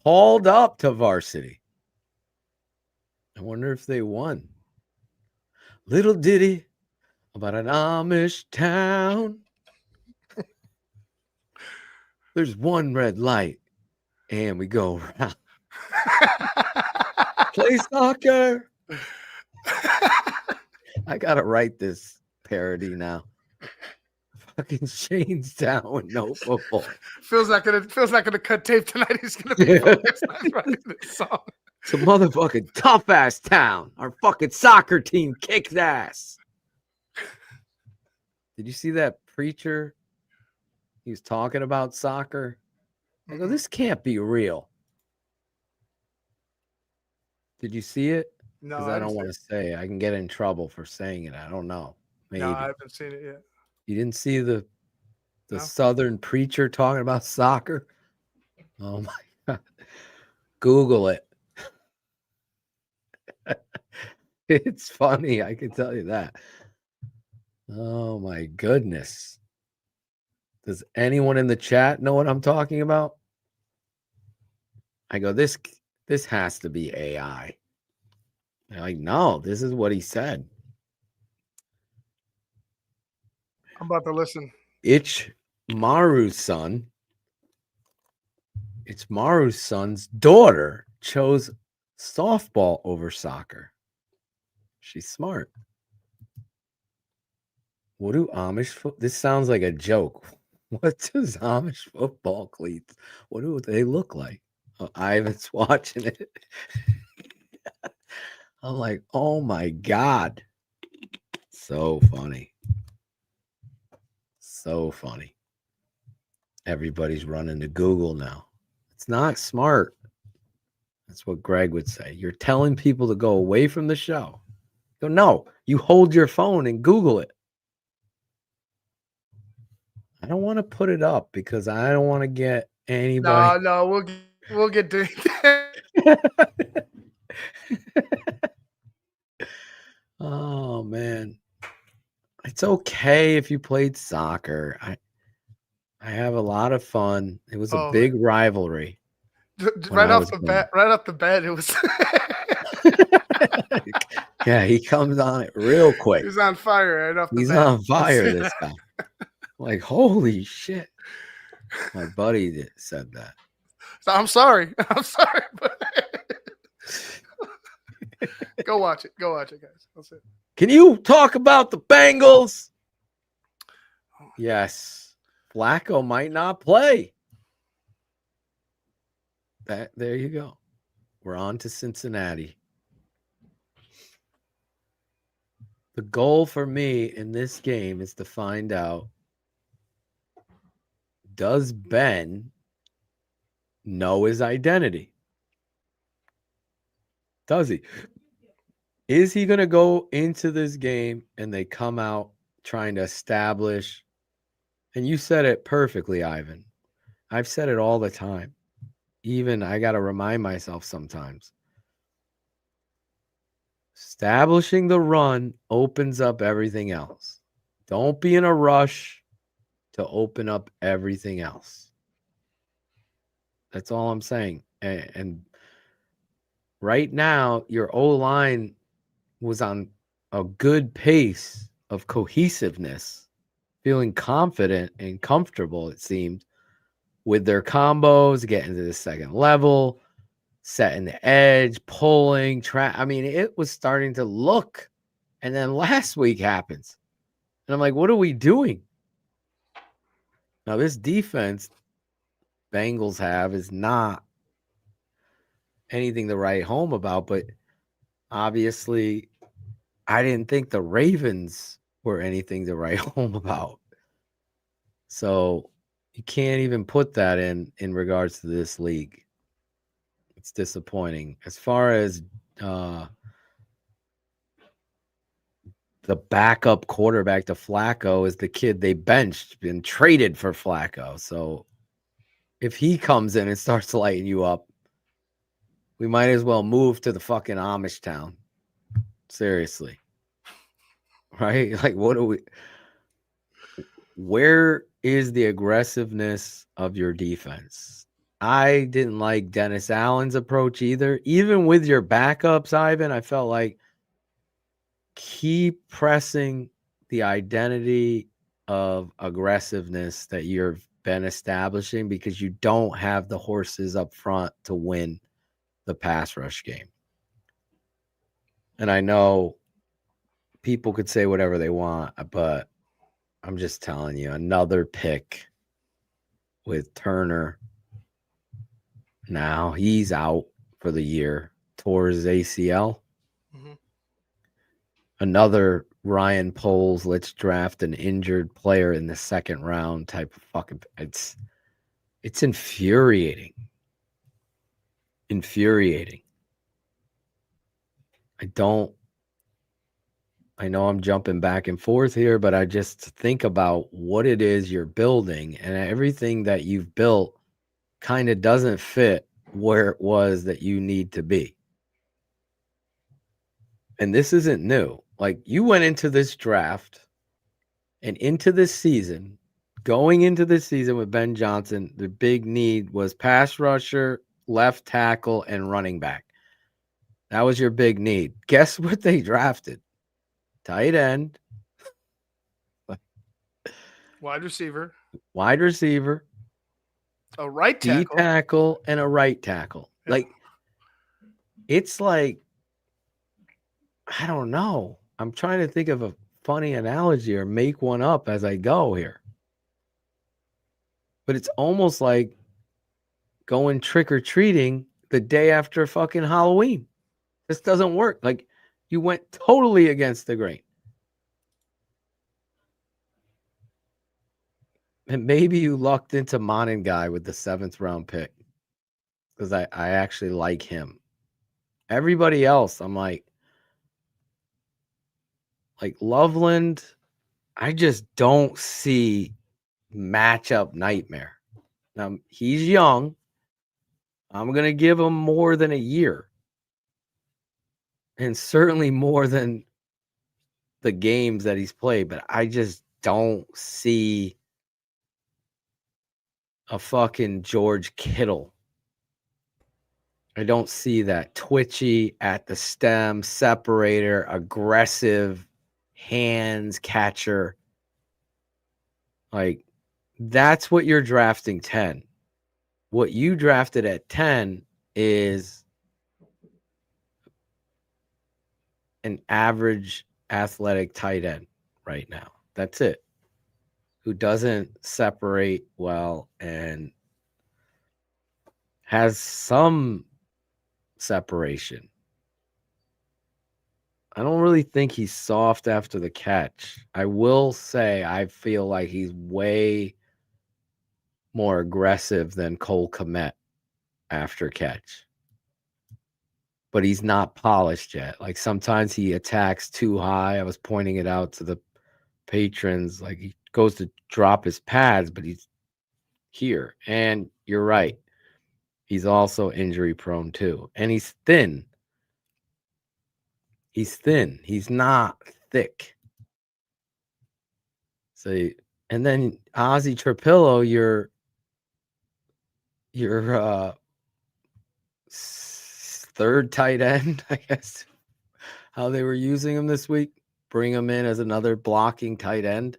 called up to varsity. I wonder if they won. Little ditty about an Amish town. There's one red light, and we go around. Play soccer. I gotta write this parody now. Fucking Shane's down with no football. Phil's not gonna cut tape tonight. He's gonna be focused on writing this song. It's a motherfucking tough ass town. Our fucking soccer team kicks ass. Did you see that preacher? He was talking about soccer. I go, this can't be real. Did you see it? No, Because I don't want to say. I can get in trouble for saying it. I don't know. Maybe. No, I haven't seen it yet. You didn't see the No. Southern preacher talking about soccer? Oh my God. Google it. It's funny, I can tell you that. Oh my goodness. Does anyone in the chat know what I'm talking about? I go, this has to be AI. They're like, no, this is what he said. I'm about to listen. It's Maru's son. It's Maru's son's daughter chose softball over soccer. She's smart. What do Amish this sounds like a joke. What does Amish football cleats? What do they look like? Oh, Ivan's watching it. I'm like, oh my God. So funny. So funny. Everybody's running to Google now. It's not smart. That's what Greg would say. You're telling people to go away from the show. Go, no, you hold your phone and Google it. I don't want to put it up because I don't want to get anybody. No, we'll get to Oh man. It's okay if you played soccer. I have a lot of fun. It was a big rivalry. right off the bat, it was Yeah, he comes on it real quick. He's on fire right off the bat. He's on fire, this guy. Like, holy shit. My buddy said that. So I'm sorry. But go watch it. Go watch it, guys. That's it. Can you talk about the Bengals? Yes. Flacco might not play. There you go. We're on to Cincinnati. The goal for me in this game is to find out, does Ben know his identity? Does he? Is he going to go into this game and they come out trying to establish? And you said it perfectly, Ivan. I've said it all the time. Even I got to remind myself sometimes. Establishing the run opens up everything else. Don't be in a rush to open up everything else. That's all I'm saying. And right now, your O-line was on a good pace of cohesiveness, feeling confident and comfortable, it seemed, with their combos, getting to the second level, setting the edge, pulling, I mean, it was starting to look. And then last week happens. And I'm like, what are we doing? Now, this defense Bengals have is not anything to write home about, but obviously I didn't think the Ravens were anything to write home about. So you can't even put that in regards to this league. It's disappointing. As far as the backup quarterback to Flacco is the kid they benched and traded for Flacco. So if he comes in and starts lighting you up, we might as well move to the fucking Amish town. Seriously. Right? Like, what do we... Where is the aggressiveness of your defense? I didn't like Dennis Allen's approach either. Even with your backups, Ivan, I felt like keep pressing the identity of aggressiveness that you've been establishing because you don't have the horses up front to win the pass rush game. And I know people could say whatever they want, but I'm just telling you, another pick with Turner. Now he's out for the year, tore his ACL. Mhm. Another Ryan Poles, let's draft an injured player in the second round type of fucking... It's infuriating. Infuriating. I know I'm jumping back and forth here, but I just think about what it is you're building, and everything that you've built kind of doesn't fit where it was that you need to be. And this isn't new. Like, you went into this draft and into this season, going into this season with Ben Johnson, the big need was pass rusher, left tackle, and running back. That was your big need. Guess what they drafted? Tight end, Wide receiver, a right D tackle. tackle, and a right tackle. Yeah. Like, it's like, I don't know. I'm trying to think of a funny analogy or make one up as I go here. But it's almost like going trick-or-treating the day after fucking Halloween. This doesn't work. Like, you went totally against the grain. And maybe you lucked into Monin guy with the 7th round pick, because I actually like him. Everybody else, I'm like Loveland, I just don't see matchup nightmare. Now, he's young. I'm going to give him more than a year. And certainly more than the games that he's played. But I just don't see a fucking George Kittle. I don't see that twitchy at the stem, separator, aggressive, hands catcher. Like, that's what you're drafting 10. What you drafted at 10 is an average athletic tight end right now. That's it. Who doesn't separate well and has some separation. I don't really think he's soft after the catch. I will say I feel like he's way more aggressive than Cole Kmet after catch. But he's not polished yet. Like, sometimes he attacks too high. I was pointing it out to the patrons. Like, he goes to drop his pads, but he's here. And you're right. He's also injury prone too. And he's thin. He's thin. He's not thick. So, and then Ozzy Trapillo, your third tight end, I guess, how they were using him this week. Bring him in as another blocking tight end.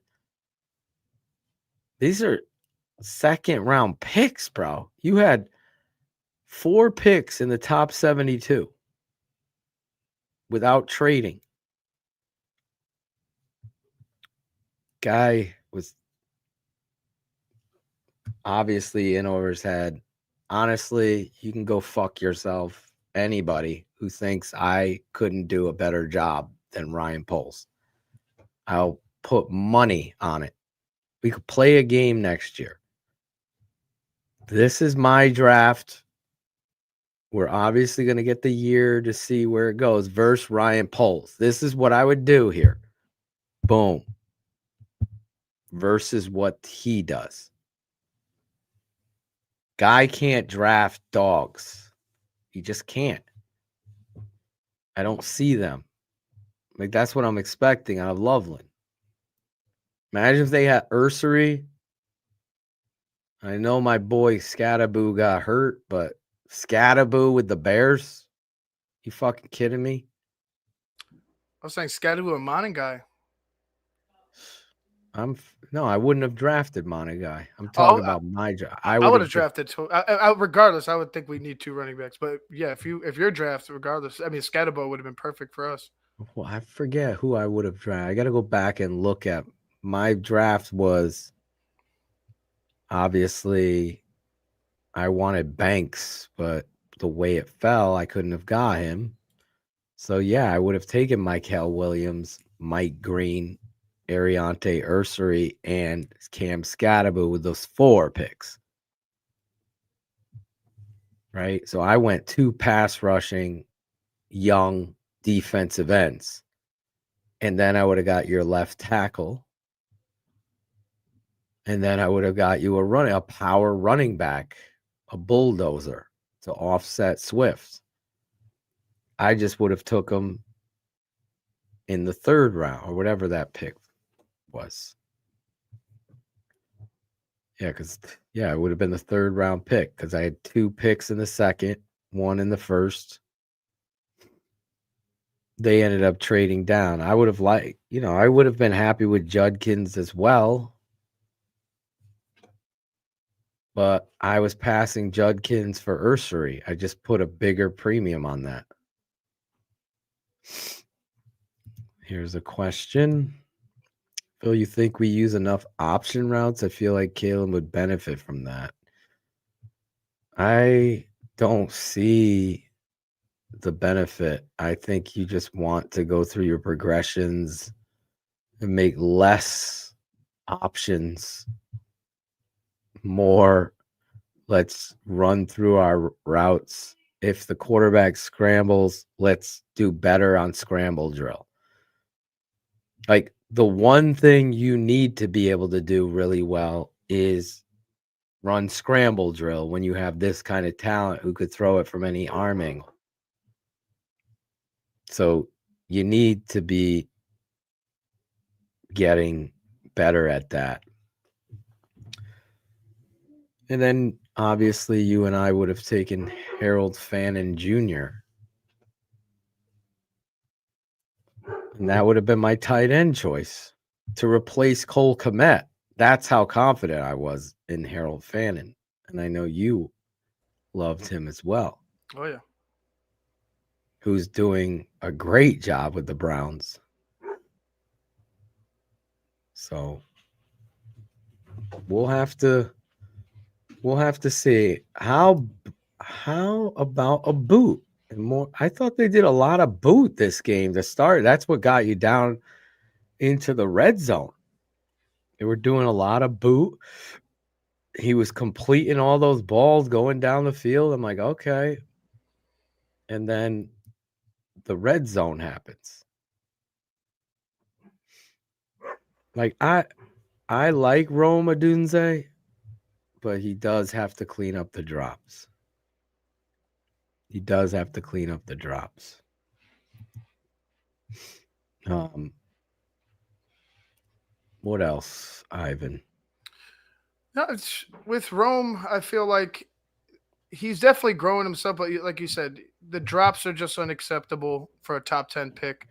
These are second round picks, bro. You had 4 picks in the top 72 without trading. Guy was obviously in over his head. Honestly, you can go fuck yourself. anybody who thinks I couldn't do a better job than Ryan Poles. I'll put money on it. We could play a game next year. This is my draft. We're obviously going to get the year to see where it goes versus Ryan Poles. This is what I would do here. Boom. Versus what he does. Guy can't draft dogs. He just can't. I don't see them. Like, that's what I'm expecting out of Loveland. Imagine if they had Ursery. I know my boy Scattaboo got hurt, but Scattaboo with the Bears? You fucking kidding me? I was saying Scattaboo and Moningai. No, I wouldn't have drafted Moningai. I'm talking about my draft. I would have drafted two. Regardless, I would think we need 2 running backs. But yeah, if your draft, regardless, I mean, Scattaboo would have been perfect for us. Well, I forget who I would have drafted. I got to go back and look at my draft. Was obviously I wanted Banks, but the way it fell, I couldn't have got him. So yeah, I would have taken Michael Williams, Mike Green, Ariante Ursery, and Cam Scattaboo with those 4 picks. Right? So I went 2 pass rushing, young defensive ends. And then I would have got your left tackle. And then I would have got you a power running back, a bulldozer to offset Swift. I just would have took him in the 3rd round or whatever that pick was. Yeah, it would have been the 3rd round pick because I had 2 picks in the 2nd, 1 in the 1st. They ended up trading down. I would have I would have been happy with Judkins as well. But I was passing Judkins for Ursery. I just put a bigger premium on that. Here's a question. Phil, you think we use enough option routes? I feel like Kalen would benefit from that. I don't see the benefit. I think you just want to go through your progressions and make less options, more let's run through our routes. If the quarterback scrambles, let's do better on scramble drill. Like, the one thing you need to be able to do really well is run scramble drill when you have this kind of talent who could throw it from any arm angle. So you need to be getting better at that. And then obviously you and I would have taken Harold Fannin Jr. And that would have been my tight end choice to replace Cole Kmet. That's how confident I was in Harold Fannin. And I know you loved him as well. Oh, yeah. Who's doing a great job with the Browns. So we'll have to see how about a boot and more. I thought they did a lot of boot this game to start. That's what got you down into the red zone. They were doing a lot of boot. He was completing all those balls going down the field. I'm like, okay. And then the red zone happens. Like, I like Rome Odunze, but he does have to clean up the drops. He does have to clean up the drops. What else, Ivan? No, with Rome, I feel like he's definitely growing himself, but like you said, the drops are just unacceptable for a top 10 pick.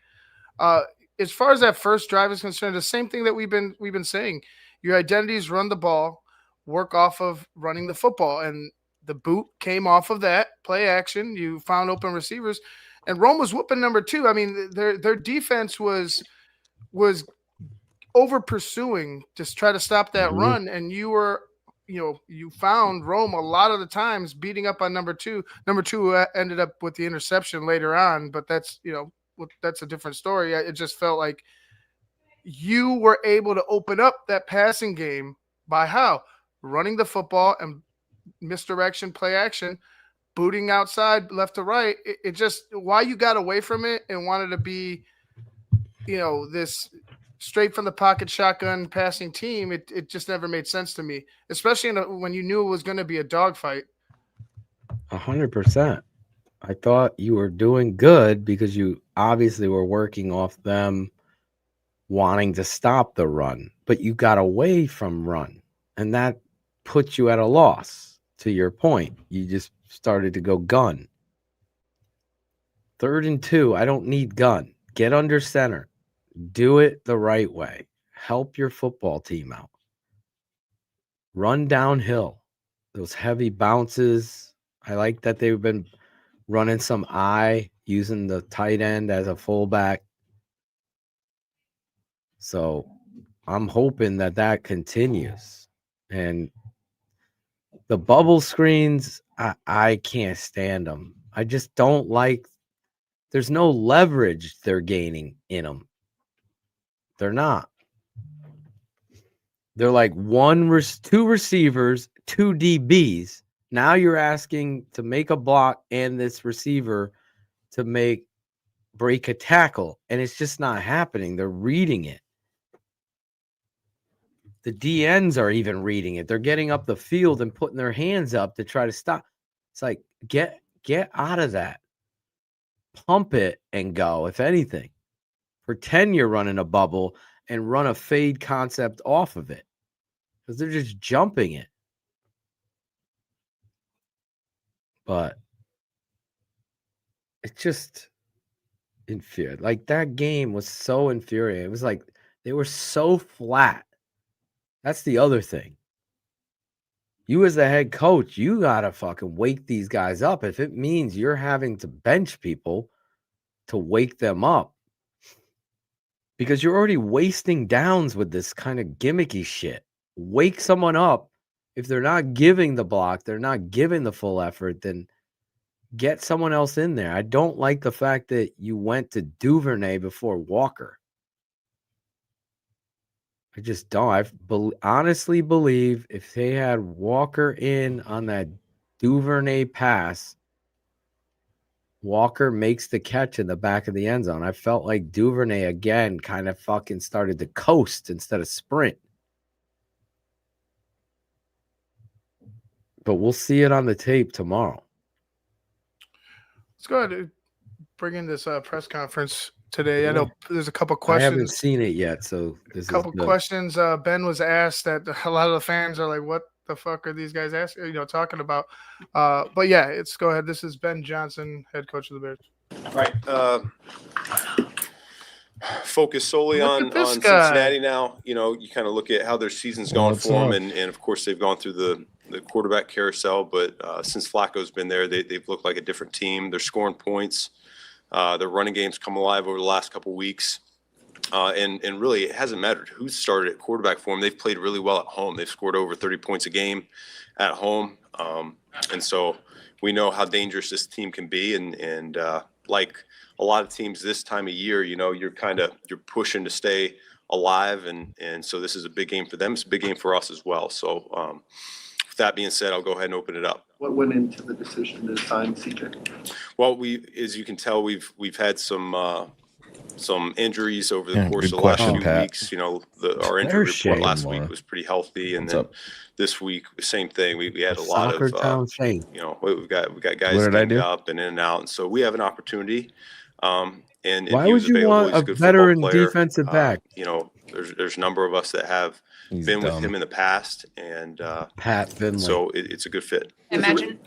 As far as that first drive is concerned, the same thing that we've been saying. Your identity is run the ball, work off of running the football, and the boot came off of that play action. You found open receivers, and Rome was whooping number 2. I mean, their defense was over pursuing to try to stop that run, and you were you found Rome a lot of the times beating up on number two. Number two ended up with the interception later on, but that's a different story. It just felt like you were able to open up that passing game by how running the football and misdirection, play action, booting outside left to right. It just why you got away from it and wanted to be, this straight from the pocket shotgun passing team. It just never made sense to me, especially when you knew it was going to be a dogfight. 100%. I thought you were doing good because you obviously were working off them wanting to stop the run, but you got away from run, and that puts you at a loss. To your point, you just started to go gun. 3rd and 2, I don't need gun. Get under center. Do it the right way. Help your football team out. Run downhill. Those heavy bounces. I like that they've been running some eye, using the tight end as a fullback. So I'm hoping that continues. And the bubble screens, I can't stand them. I just don't like. There's no leverage they're gaining in them. They're not. They're like 2 receivers, 2 DBs. Now you're asking to make a block and this receiver to break a tackle, and it's just not happening. They're reading it. The DNs are even reading it. They're getting up the field and putting their hands up to try to stop. It's like, get out of that. Pump it and go, if anything. Pretend you're running a bubble and run a fade concept off of it, because they're just jumping it. But it's just infuriating. Like, that game was so infuriating. It was like they were so flat. That's the other thing. You as the head coach, you got to fucking wake these guys up. If it means you're having to bench people to wake them up, because you're already wasting downs with this kind of gimmicky shit. Wake someone up. If they're not giving the block, they're not giving the full effort, then get someone else in there. I don't like the fact that you went to Duvernay before Walker. I just don't. I honestly believe if they had Walker in on that Duvernay pass, Walker makes the catch in the back of the end zone. I felt like Duvernay again kind of fucking started to coast instead of sprint. But we'll see it on the tape tomorrow. Let's go ahead and bring in this press conference today. I know there's a couple questions. I haven't seen it yet, so a couple questions. Ben was asked that a lot of the fans are like, "What the fuck are these guys asking? Talking about?" But yeah, let's go ahead. This is Ben Johnson, head coach of the Bears. All right. Focus solely on Cincinnati now. You kind of look at how their season's gone for them, and of course they've gone through the quarterback carousel. But since Flacco's been there, they've looked like a different team. They're scoring points. Their running game's come alive over the last couple of weeks. And really, it hasn't mattered who started at quarterback for them. They've played really well at home. They've scored over 30 points a game at home. And so we know how dangerous this team can be. And like a lot of teams this time of year, you're pushing to stay alive. And so this is a big game for them. It's a big game for us as well. So with that being said, I'll go ahead and open it up. What went into the decision to sign CJ? Well, as you can tell, we've had some injuries over the course of the last few weeks. Our injury report last week was pretty healthy, and then this week, same thing. We had a lot of we've got guys dinged up and in and out, and so we have an opportunity. And why would you want a veteran defensive back? There's a number of us that have been with him in the past, and Pat Finley. So it's a good fit. Imagine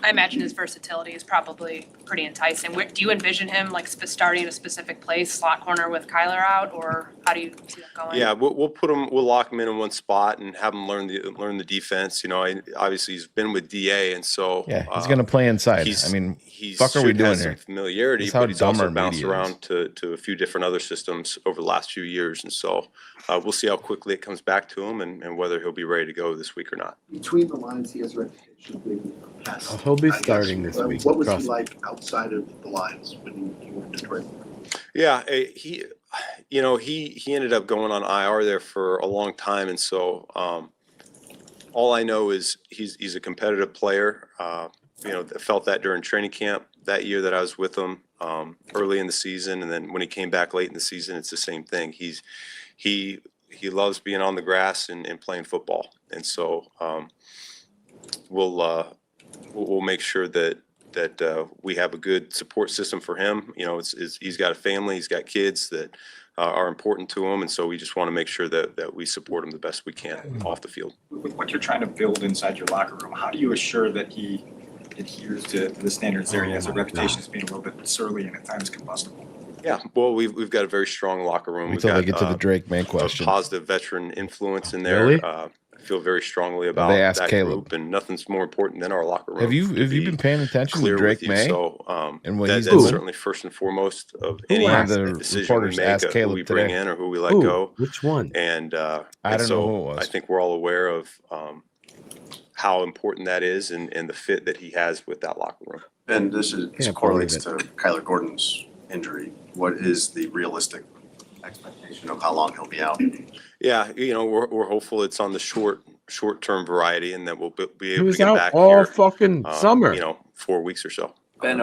I imagine his versatility is probably pretty enticing. Do you envision him like starting a specific place, slot corner with Kyler out, or how do you see that going? Yeah, we'll lock him in one spot and have him learn the defense. You know, obviously he's been with DA, and so Yeah, he's going to play inside. I mean, fuck are we doing some here? familiarity, This is how but he's dumb also our bounced media around to a few different other systems over the last few years, and so we'll see how quickly it comes back to him and whether he'll be ready to go this week or not. Between the lines, he has a reputation of being a pest. He'll be I guess. starting this week. What was he Trust me. like outside of the lines when you were in Detroit? Yeah, he ended up going on IR there for a long time, and so all I know is he's a competitive player. Felt that during training camp that year that I was with him early in the season, and then when he came back late in the season, it's the same thing. He loves being on the grass and playing football, and so we'll make sure that we have a good support system for him. You know, he's got a family, he's got kids that are important to him, and so we just want to make sure that we support him the best we can off the field. With what you're trying to build inside your locker room, how do you assure that he adheres to the standards there? He has a reputation as being a little bit surly and at times combustible. Yeah, well, we've got a very strong locker room. Until they get to the Drake man a question. positive veteran influence in there. Really? I feel very strongly about They asked that Caleb. group, and nothing's more important than our locker room. Have you been paying attention to clear Drake with you. May? So and what that's he's doing? certainly first and foremost of Who any asked the decision we reporters make, asked who Caleb we bring today? in or who we let Who? go. Which one? And I and don't so know who it was. I think we're all aware of how important that is and the fit that he has with that locker room. And this Can't correlates believe to Kyler Gordon's injury. What is the realistic expectation of how long he'll be out? Yeah, we're hopeful it's on the short-term variety, and that we'll be He able to was get out back all here, fucking summer. 4 weeks or so. Ben,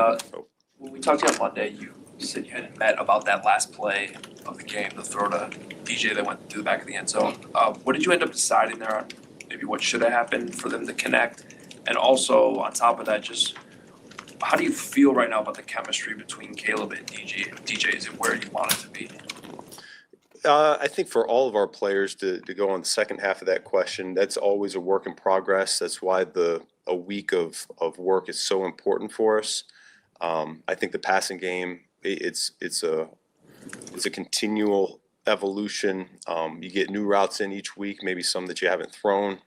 when we talked to you on Monday, you said you hadn't met about that last play of the game, the throw to DJ that went through the back of the end zone. What did you end up deciding there on maybe what should have happened for them to connect? And also, on top of that, just how do you feel right now about the chemistry between Caleb and DJ? DJ, is it where you want it to be? I think for all of our players to go on the second half of that question, that's always a work in progress. That's why a week of work is so important for us. I think the passing game, it's a continual evolution. You get new routes in each week, maybe some that you haven't thrown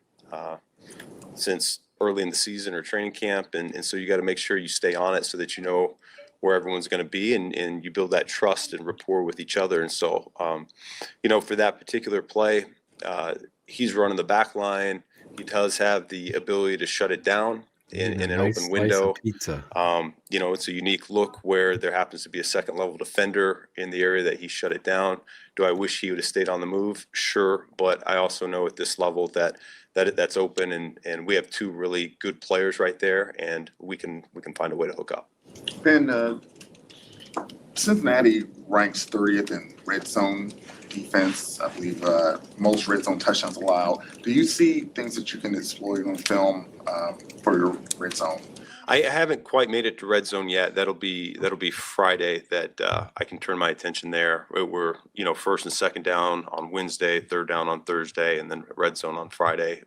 since early in the season or training camp, and so you got to make sure you stay on it so that you know where everyone's going to be, and you build that trust and rapport with each other. And so, for that particular play, he's running the back line. He does have the ability to shut it down in an Nice open slice window. of pizza. It's a unique look where there happens to be a second level defender in the area that he shut it down. Do I wish he would have stayed on the move? Sure, but I also know at this level that's open, and we have two really good players right there, and we can find a way to hook up. Ben, Cincinnati ranks 30th in red zone defense. I believe most red zone touchdowns allowed. Do you see things that you can exploit on film for your red zone? I haven't quite made it to red zone yet. That'll be Friday that I can turn my attention there. We're first and second down on Wednesday, third down on Thursday, and then red zone on Friday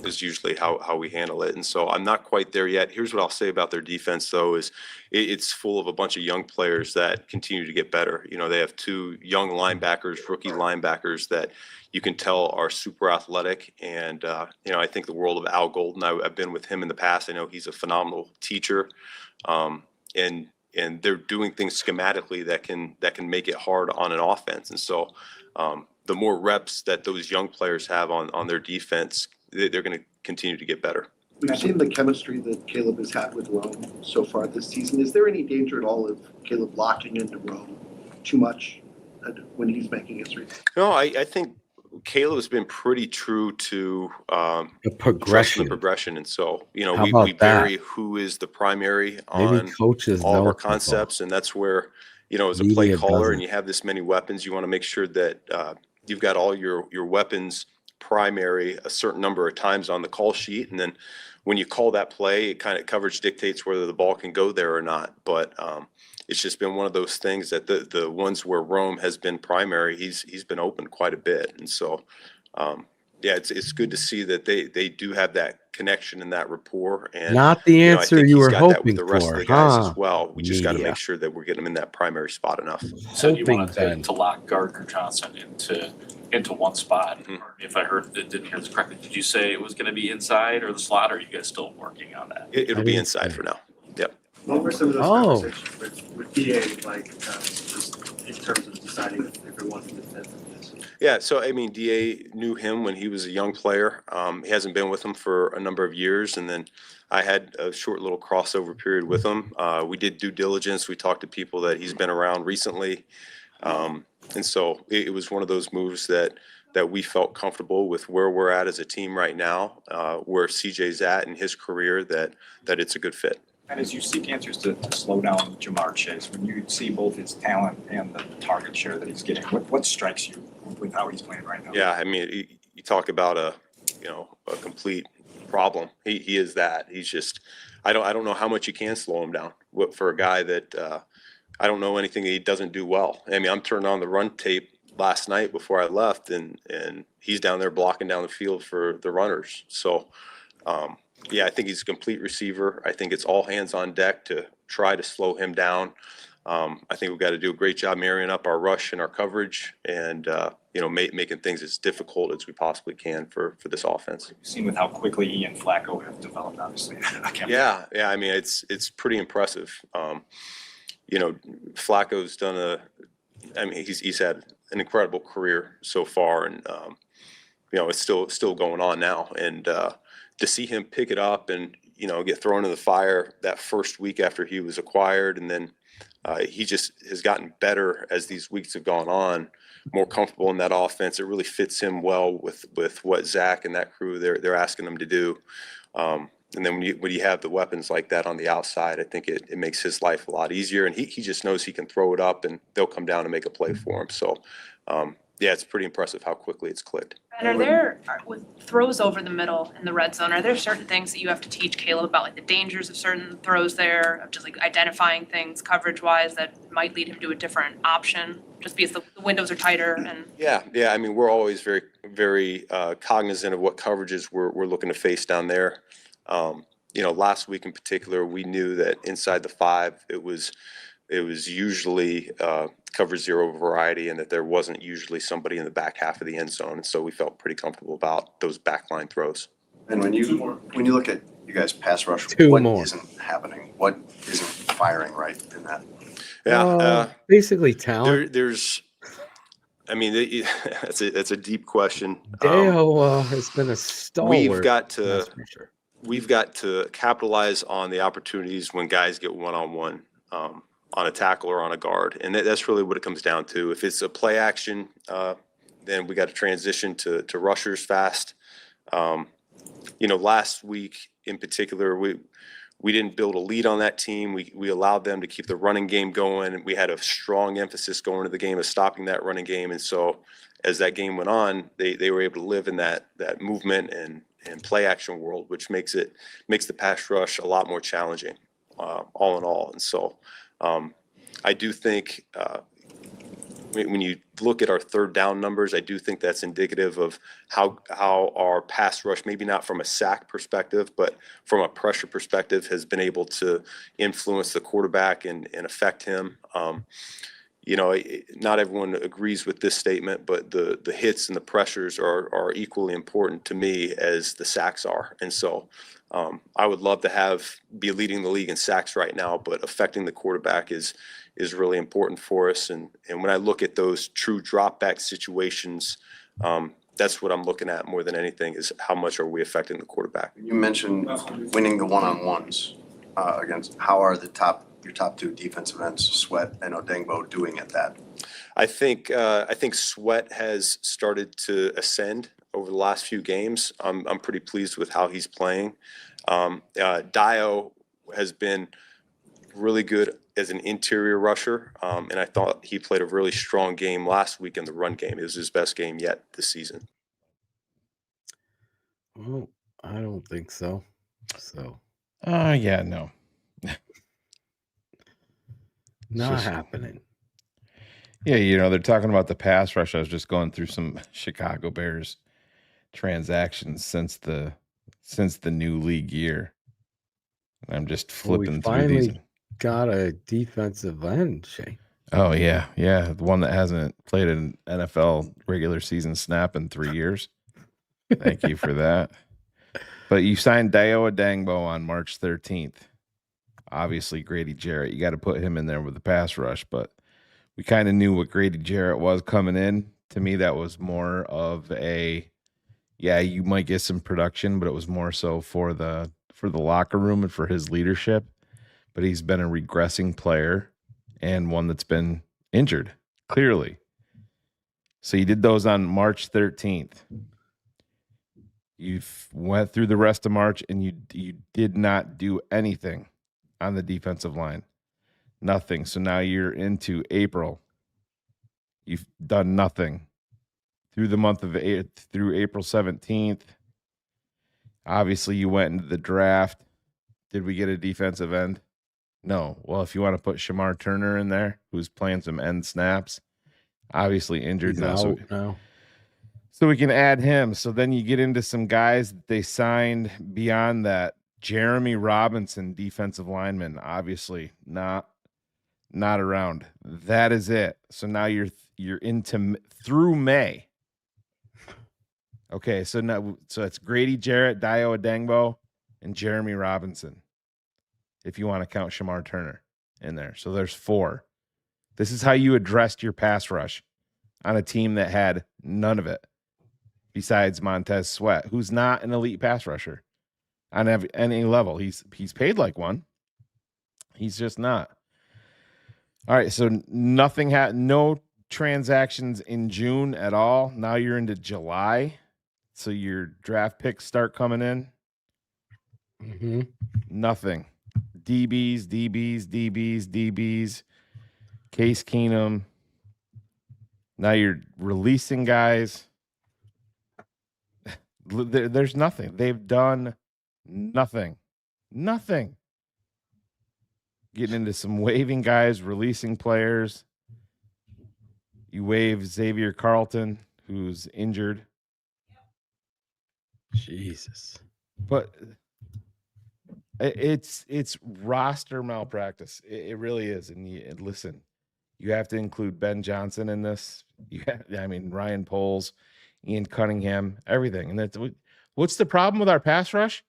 is usually how we handle it. And so I'm not quite there yet. Here's what I'll say about their defense, though, is it's full of a bunch of young players that continue to get better. They have two young linebackers, rookie linebackers that you can tell are super athletic. And, I think the world of Al Golden. I've been with him in the past. I know he's a phenomenal teacher. And they're doing things schematically that can make it hard on an offense. And so the more reps that those young players have on their defense, they're going to continue to get better. We've seen the chemistry that Caleb has had with Rome so far this season. Is there any danger at all of Caleb locking into Rome too much when he's making his reads? No, I think Caleb has been pretty true to the progression. And so, How we about vary that? who is the primary Maybe on coaches all of know our football. concepts. And that's where, as a play Media caller doesn't. and you have this many weapons, you want to make sure that you've got all your weapons primary a certain number of times on the call sheet. And then when you call that play, it kind of coverage dictates whether the ball can go there or not. But it's just been one of those things that the ones where Rome has been primary, he's been open quite a bit. And so, yeah, it's good to see that they do have that connection and that rapport. And Not the I answer think you he's were got that with hoping the rest of for, the guys huh? as well. We just got to Media. make sure that we're getting them in that primary spot enough. Said you Hoping, wanted Ben. to lock Gardner Johnson into one spot. If I didn't hear this correctly, did you say it was going to be inside or the slot, or are you guys still working on that? It'll be inside for now. Yep. What were some of those Oh. conversations with DA, like, just in terms of deciding if it wasn't defensive? Yeah, so I mean, DA knew him when he was a young player. He hasn't been with him for a number of years, and then I had a short little crossover period with him. We did due diligence. We talked to people that he's been around recently, and so it was one of those moves that we felt comfortable with where we're at as a team right now, where CJ's at in his career, that it's a good fit. And as you seek answers to slow down Jamar Chase, when you see both his talent and the target share that he's getting, what strikes you with how he's playing right now? Yeah, I mean, you talk about a complete problem. He is that. He's just, I don't know how much you can slow him down. For a guy that I don't know anything that he doesn't do well. I mean, I'm turning on the run tape last night before I left, and he's down there blocking down the field for the runners. So. Yeah, I think he's a complete receiver. I think it's all hands on deck to try to slow him down. I think we've got to do a great job marrying up our rush and our coverage, and making things as difficult as we possibly can for this offense. You've seen with how quickly Ian Flacco have developed, obviously. Yeah. I mean, it's pretty impressive. Flacco's done he's had an incredible career so far, and it's still going on now, and. To see him pick it up and get thrown in the fire that first week after he was acquired, and then he just has gotten better as these weeks have gone on, more comfortable in that offense. It really fits him well with what Zach and that crew they're asking him to do. And then when you have the weapons like that on the outside, I think it makes his life a lot easier, and he just knows he can throw it up and they'll come down and make a play for him. So. Yeah, it's pretty impressive how quickly it's clicked. And are there, with throws over the middle in the red zone, are there certain things that you have to teach Caleb about, like the dangers of certain throws there, of just like identifying things coverage-wise that might lead him to a different option, just because the windows are tighter? And Yeah. I mean, we're always very, very cognizant of what coverages we're looking to face down there. Last week in particular, we knew that inside the 5, it was usually cover 0 variety, and that there wasn't usually somebody in the back half of the end zone. And so we felt pretty comfortable about those backline throws. And when you look at you guys pass rush, what isn't happening? What isn't firing right in that? Yeah. Basically talent. It's a deep question. Dale has been a stalwart. We've got to capitalize on the opportunities when guys get one-on-one. On a tackle or on a guard. And that's really what it comes down to. If it's a play action, then we got to transition to rushers fast. Last week in particular, we didn't build a lead on that team. We allowed them to keep the running game going. We had a strong emphasis going to the game of stopping that running game. And so as that game went on, they were able to live in that movement and play action world, which makes the pass rush a lot more challenging, all in all. And so I do think when you look at our third down numbers, I do think that's indicative of how our pass rush, maybe not from a sack perspective, but from a pressure perspective, has been able to influence the quarterback and affect him. Not everyone agrees with this statement, but the hits and the pressures are equally important to me as the sacks are. And so I would love to be leading the league in sacks right now, but affecting the quarterback is really important for us. And when I look at those true drop back situations, that's what I'm looking at more than anything, is how much are we affecting the quarterback. You mentioned winning the one-on-ones against. How are your top 2 defensive ends, Sweat and Odengbo, doing at that? I think Sweat has started to ascend over the last few games. I'm pretty pleased with how he's playing. Dio has been really good as an interior rusher, and I thought he played a really strong game last week in the run game. It was his best game yet this season. Well, I don't think so. No. Not happening. Yeah, they're talking about the pass rush. I was just going through some Chicago Bears transactions since the new league year. And I'm just Well, we flipping through these. finally got a defensive end, Shane. Oh yeah, the one that hasn't played an NFL regular season snap in 3 years. Thank you for that. But you signed Dayo Adangbo on March 13th. Obviously, Grady Jarrett. You got to put him in there with the pass rush, but we kind of knew what Grady Jarrett was coming in. To me, that was more of a, you might get some production, but it was more so for the locker room and for his leadership. But he's been a regressing player and one that's been injured, clearly. So you did those on March 13th. You went through the rest of March and you did not do anything on the defensive line. Nothing. So now you're into April. You've done nothing through the month of through April 17th. Obviously, you went into the draft. Did we get a defensive end? No. Well, if you want to put Shamar Turner in there, who's playing some end snaps, obviously injured now. So we can add him. So then you get into some guys that they signed beyond that. Jeremy Robinson, defensive lineman, obviously not around. That is it. So now you're into through May. Okay, so it's Grady Jarrett, Dayo Adangbo, and Jeremy Robinson. If you want to count Shamar Turner in there. So there's 4. This is how you addressed your pass rush on a team that had none of it besides Montez Sweat, who's not an elite pass rusher on any level. He's paid like one. He's just not. All right, so no transactions in June at all. Now you're into July. So your draft picks start coming in. Mm-hmm. Nothing. DBs. Case Keenum. Now you're releasing guys. There's nothing. They've done nothing. Nothing. Getting into some waiving guys, releasing players. You waive Xavier Carlton, who's injured. Jesus. But it's roster malpractice. It really is. And listen, you have to include Ben Johnson in this. Ryan Poles, Ian Cunningham, everything. And that's what's the problem with our pass rush?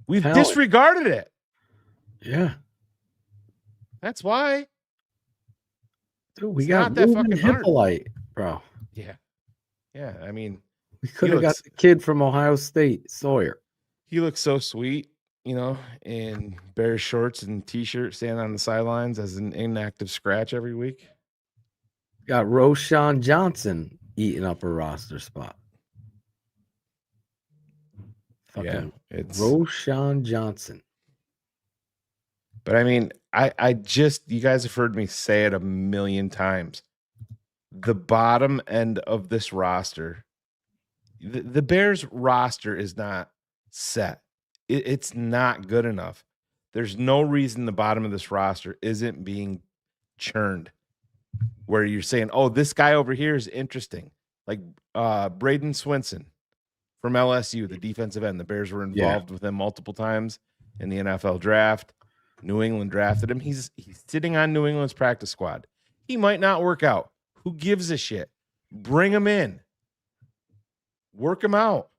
We've disregarded it. Yeah. That's why. Dude, we got looming Hippolyte, bro. Yeah. Yeah. I mean, we could have got the kid from Ohio State, Sawyer. He looks so sweet, in Bears shorts and t-shirt, standing on the sidelines as an inactive scratch every week. Got Roshan Johnson eating up a roster spot. It's Roshan Johnson. But I mean, you guys have heard me say it a million times. The bottom end of this roster, the Bears roster is not set. It's not good enough. There's no reason the bottom of this roster isn't being churned where you're saying, oh, this guy over here is interesting. Like Braden Swinson from LSU, the defensive end. The Bears were involved with him multiple times in the NFL draft. New England drafted him. He's sitting on New England's practice squad. He might not work out. Who gives a shit? Bring him in. Work him out.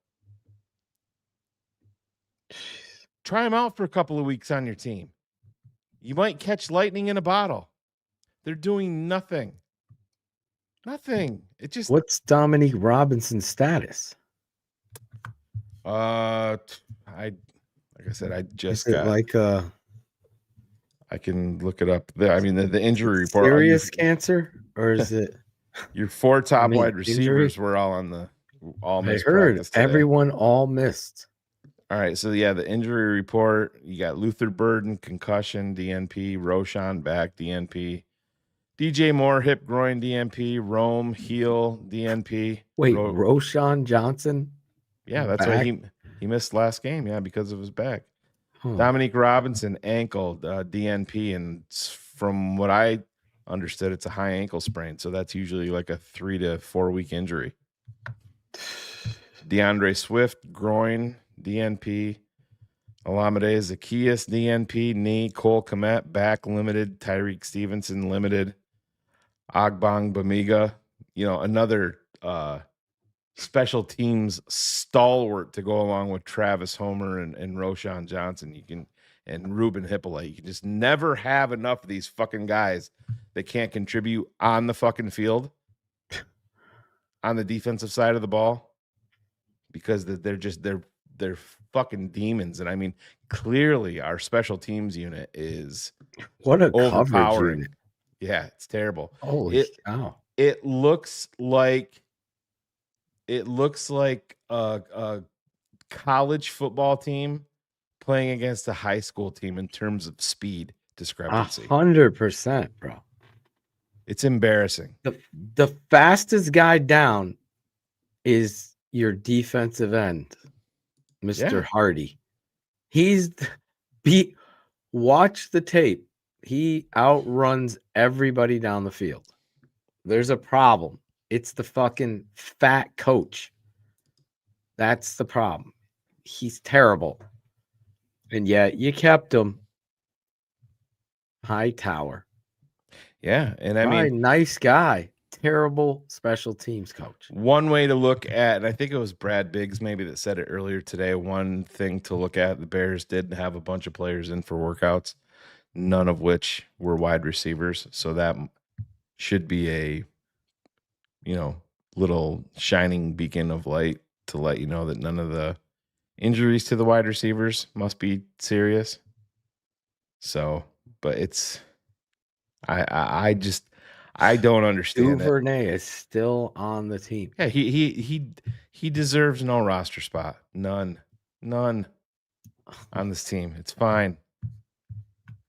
Try him out for a couple of weeks on your team. You might catch lightning in a bottle. They're doing nothing. Nothing. It just. What's Dominique Robinson's status? Like I said, I just got I can look it up. The injury report. Serious cancer, or is it? Your 4 top wide receivers were all missed. I heard everyone all missed. All right, so the injury report. You got Luther Burden, concussion, DNP. Roshan back, DNP. DJ Moore, hip, groin, DNP. Rome, heel, DNP. Wait, Roshan Johnson? Yeah, that's why he missed last game. Yeah, because of his back. Dominique Robinson, ankle, DNP, and from what I understood, it's a high ankle sprain. So that's usually like a 3 to 4 week injury. DeAndre Swift, groin, DNP. Olamide Zacchaeus, DNP, knee. Cole Kmet, back, limited. Tyreek Stevenson, limited. Ogbong Bamiga, another special teams stalwart to go along with Travis Homer and Roshan Johnson. And Ruben Hippolyte. You can just never have enough of these fucking guys that can't contribute on the fucking field, on the defensive side of the ball, because they're fucking demons. And I mean, clearly our special teams unit is What a coverage overpowering. unit. Yeah, it's terrible. Holy cow. It looks like a college football team playing against a high school team in terms of speed discrepancy. 100%, bro. It's embarrassing. The fastest guy down is your defensive end, Mr. Yeah. Hardy. Watch the tape. He outruns everybody down the field. There's a problem. It's the fucking fat coach. That's the problem. He's terrible. And yet you kept him. Hightower. Yeah, and I mean, nice guy. Terrible special teams coach. One way to look at, and I think it was Brad Biggs maybe that said it earlier today, one thing to look at, the Bears did have a bunch of players in for workouts, none of which were wide receivers. So that should be a, little shining beacon of light to let you know that none of the injuries to the wide receivers must be serious. So, but it's, I don't understand. Duvernay is still on the team. Yeah, he deserves no roster spot. None on this team. It's fine.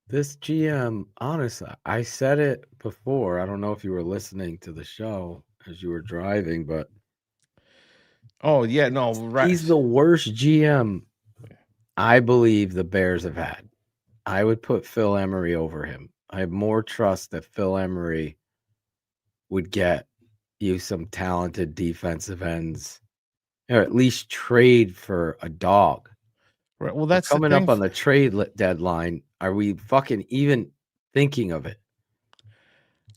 This GM, honestly, I said it before. I don't know if you were listening to the show as you were driving, but oh yeah, no, right. He's the worst GM I believe the Bears have had. I would put Phil Emery over him. I have more trust that Phil Emery would get you some talented defensive ends, or at least trade for a dog. Right. Well, that's coming up on the trade deadline. Are we fucking even thinking of it?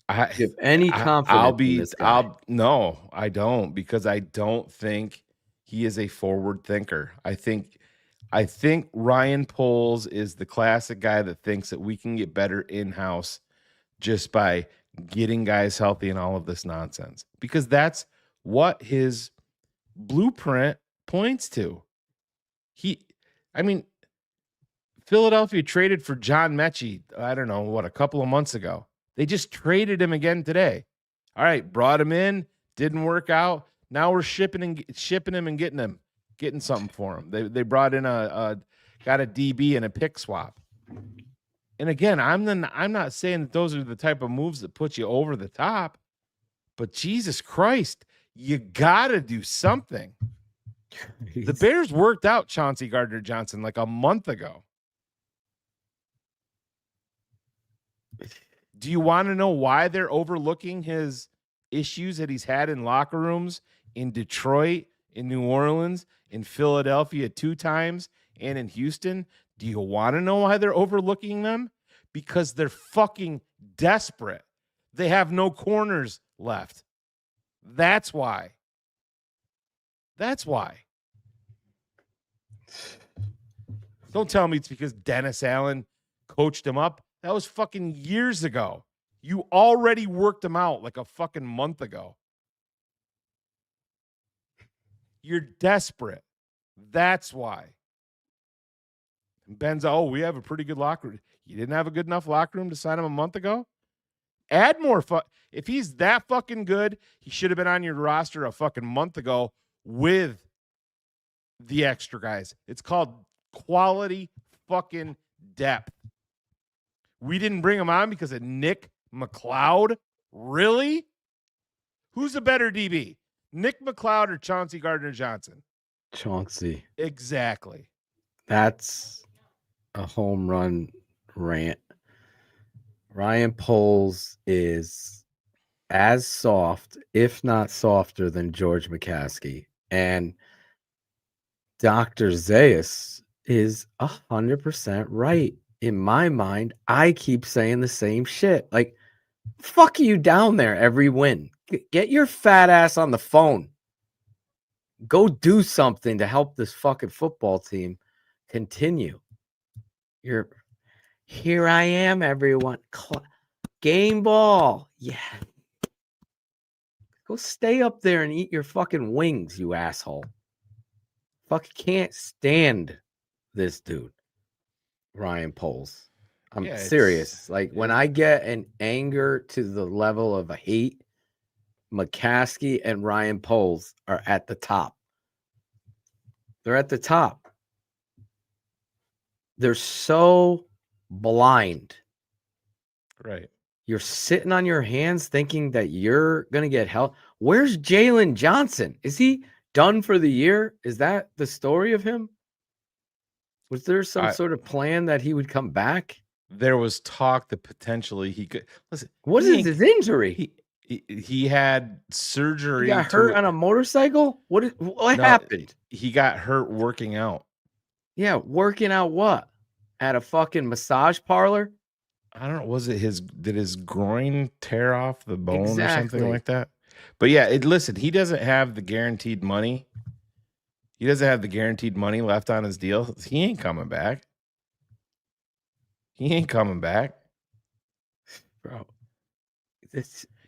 Do you have any confidence in this guy? No, I don't, because I don't think he is a forward thinker. I think Ryan Poles is the classic guy that thinks that we can get better in-house just by getting guys healthy and all of this nonsense, because that's what his blueprint points to. Philadelphia traded for John Mechie, I don't know, a couple of months ago. They just traded him again today. All right, brought him in, didn't work out. Now we're shipping him and getting something for him. They brought in got a DB and a pick swap. And again, I'm not saying that those are the type of moves that put you over the top, but Jesus Christ, you gotta do something. The Bears worked out Chauncey Gardner-Johnson like a month ago. Do you want to know why they're overlooking his issues that he's had in locker rooms in Detroit, in New Orleans, in Philadelphia 2 times, and in Houston? Do you want to know why they're overlooking them? Because they're fucking desperate. They have no corners left. That's why. Don't tell me it's because Dennis Allen coached him up. That was fucking years ago. You already worked him out like a fucking month ago. You're desperate. That's why. And Ben's, we have a pretty good locker room. You didn't have a good enough locker room to sign him a month ago? Add more. If he's that fucking good, he should have been on your roster a fucking month ago with the extra guys. It's called quality fucking depth. We didn't bring him on because of Nick McLeod? Really? Who's a better DB? Nick McLeod or Chauncey Gardner-Johnson? Chauncey. Exactly. That's a home run rant. Ryan Poles is as soft, if not softer, than George McCaskey. And Dr. Zayas is 100% right. In my mind, I keep saying the same shit. Like, fuck you down there every win. Get your fat ass on the phone. Go do something to help this fucking football team continue. Here I am, everyone. Game ball. Yeah. Go stay up there and eat your fucking wings, you asshole. Fuck, can't stand this dude, Ryan Poles. I'm serious. Like, when I get an anger to the level of a hate, McCaskey and Ryan Poles are at the top. They're at the top. They're so blind. Right. You're sitting on your hands thinking that you're going to get help. Where's Jaylen Johnson? Is he done for the year? Is that the story of him? Was there some sort of plan that he would come back? There was talk that potentially he could. Listen, what is his injury? He had surgery. He got hurt on a motorcycle? What happened? He got hurt working out. Yeah, working out what? At a fucking massage parlor? I don't know. Did his groin tear off the bone or something Exactly. like that? But yeah, listen, he doesn't have the guaranteed money. He doesn't have the guaranteed money left on his deal. He ain't coming back. He ain't coming back. Bro.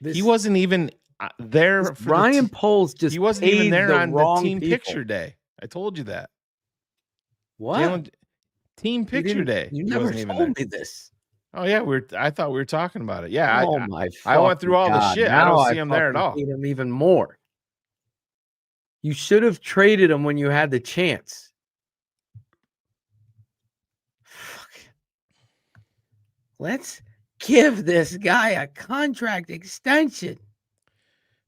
He wasn't even there. Ryan Poles just he wasn't even paid there the on the wrong team people. picture day. I told you that. What? Team picture day. You He never wasn't even told there. me this. Oh yeah, I thought we were talking about it. Yeah, Oh my! I went through all the God. shit. Now I don't see him there at fucking all. hate him even more. You should have traded him when you had the chance. Fuck. Let's give this guy a contract extension.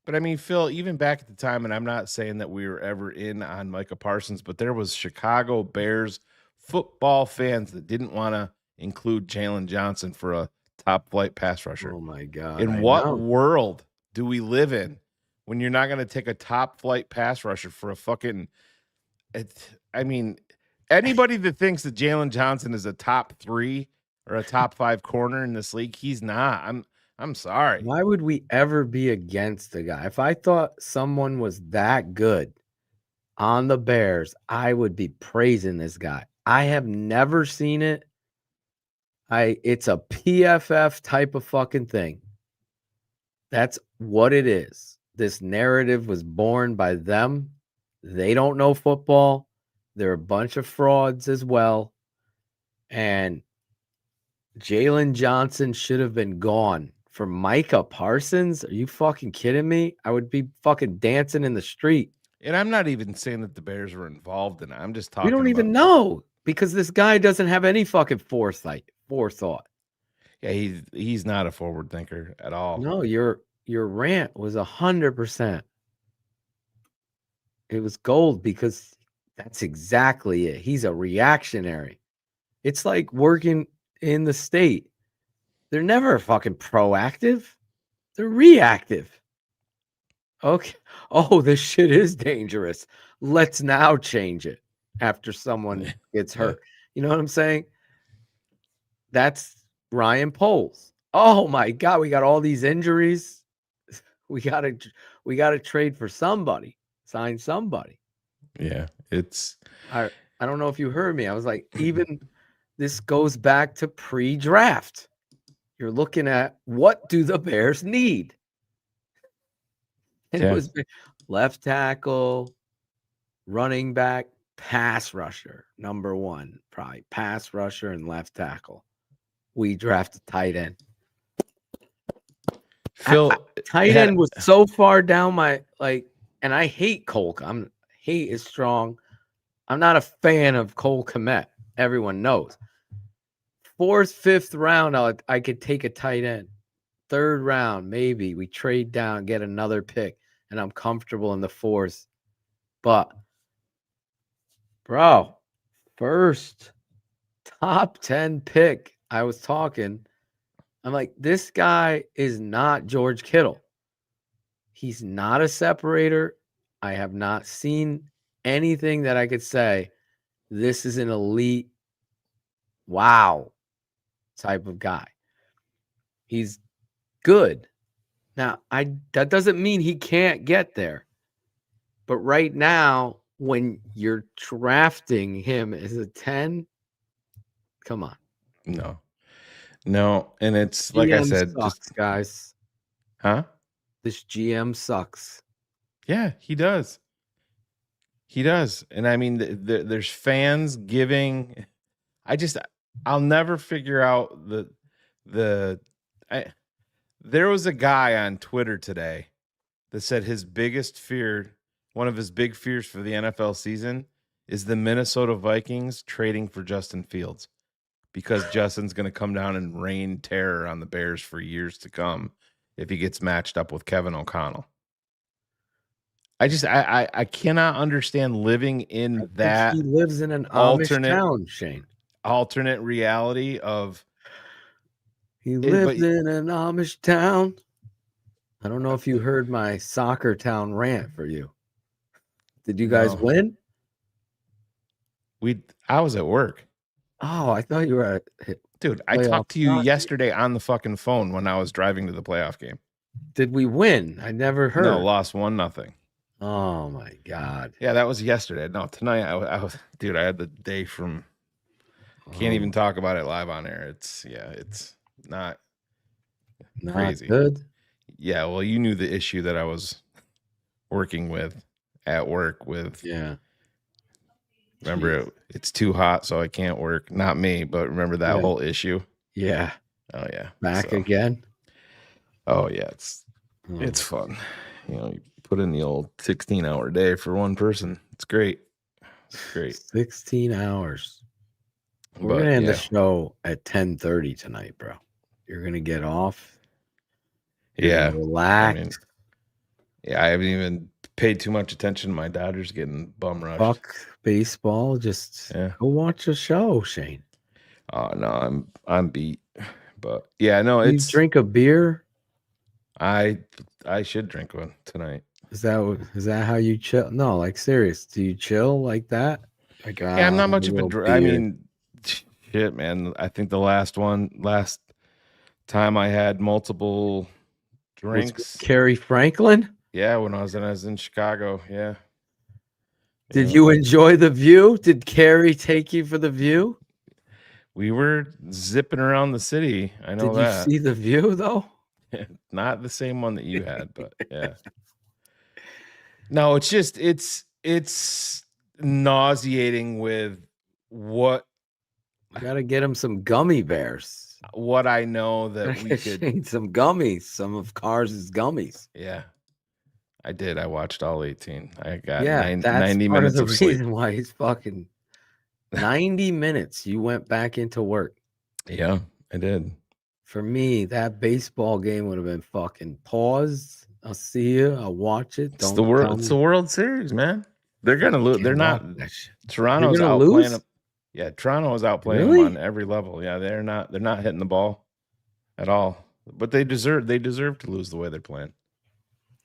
But I mean, Phil, even back at the time, and I'm not saying that we were ever in on Micah Parsons, but there was Chicago Bears football fans that didn't want to include Jaylen Johnson for a top flight pass rusher. Oh my God. In what world do we live in when you're not going to take a top flight pass rusher for a fucking I mean, anybody that thinks that Jaylen Johnson is a top 3 or a top 5 corner in this league, he's not. I'm sorry. Why would we ever be against the guy? If I thought someone was that good on the Bears, I would be praising this guy. I have never seen it. It's a PFF type of fucking thing. That's what it is. This narrative was born by them. They don't know football. They're a bunch of frauds as well. And Jaylen Johnson should have been gone. For Micah Parsons? Are you fucking kidding me? I would be fucking dancing in the street. And I'm not even saying that the Bears were involved in it. I'm just talking We don't even know because this guy doesn't have any fucking forethought. Yeah, he's not a forward thinker at all. No, your rant was 100%. It was gold because that's exactly it. He's a reactionary. It's like working in the state. They're never fucking proactive. They're reactive. Okay. Oh, this shit is dangerous. Let's now change it after someone gets hurt. You know what I'm saying? That's Ryan Poles. Oh my God, we got all these injuries. We gotta trade for somebody. Sign somebody. Yeah, I don't know if you heard me. I was like, even this goes back to pre-draft. You're looking at what do the Bears need? And it was left tackle, running back, pass rusher, number 1, probably pass rusher and left tackle. We drafted tight end. Phil, tight end was so far down my and I hate Cole. Hate is strong. I'm not a fan of Cole Kmet. Everyone knows. 4th, 5th round, I could take a tight end. 3rd round, maybe we trade down, get another pick, and I'm comfortable in the 4th. But, bro, first top 10 pick, I was talking. I'm like, this guy is not George Kittle. He's not a separator. I have not seen anything that I could say, this is an elite, wow type of guy. He's good. Now, that doesn't mean he can't get there. But right now, when you're drafting him as a 10, come on. No. And it's like I GM said, sucks, just guys. huh? This GM sucks. Yeah, he does. He does. And I mean, there's fans giving. I'll never figure out there was a guy on Twitter today that said his biggest fear, one of his big fears for the NFL season, is the Minnesota Vikings trading for Justin Fields, because Justin's going to come down and rain terror on the Bears for years to come if he gets matched up with Kevin O'Connell. I cannot understand living in that. He lives in an Amish town, Shane. Alternate reality of he lives in an Amish town. I don't know if you heard my soccer town rant for you. Did you guys win? I was at work. Oh, I thought you were dude. I talked to you yesterday on the fucking phone when I was driving to the playoff game. Did we win? I never heard. No, lost 1-0. Oh my God. Yeah, that was yesterday. No, tonight I was, dude. I had the day from. Can't even talk about it live on air. It's not crazy. Good. Yeah, well, you knew the issue that I was working with at work with. Yeah. Remember, it's too hot, so I can't work. Not me, but remember that whole issue. Yeah. Oh yeah. Back again. Oh yeah, it's fun. You put in the old 16-hour day for one person. It's great. It's great. 16 hours. We're gonna end the show at 10:30 tonight, bro. You're gonna get off. Yeah. Relax. I haven't even paid too much attention to my Dodgers getting bum rushed. Fuck baseball. Just go watch a show, Shane. Oh no, I'm beat. But yeah, no, you drink a beer. I should drink one tonight. Is that how you chill? No, like serious. Do you chill like that? Like yeah, I'm not much of a. I mean, shit, man. I think the last time I had multiple drinks. Kerry Franklin. Yeah, when I was in Chicago. Yeah. Did you enjoy the view? Did Kerry take you for the view? We were zipping around the city. I know that. Did you see the view though? Not the same one that you had, but yeah. No, it's just it's nauseating with what. I gotta get him some gummy bears. What I know that we could some gummies, some of Cars' gummies. Yeah, I did. I watched all 18. I got that's 90 part minutes of the of reason sleep. why he's fucking 90 minutes. You went back into work. Yeah, I did. For me, that baseball game would have been fucking paused. I'll see you. I'll watch it. It's the World Series, man. They're gonna lose. They're not. Toronto's gonna outplaying lose? them. Yeah, Toronto is outplaying Really? them on every level. Yeah, they're not hitting the ball at all. But they deserve to lose the way they're playing.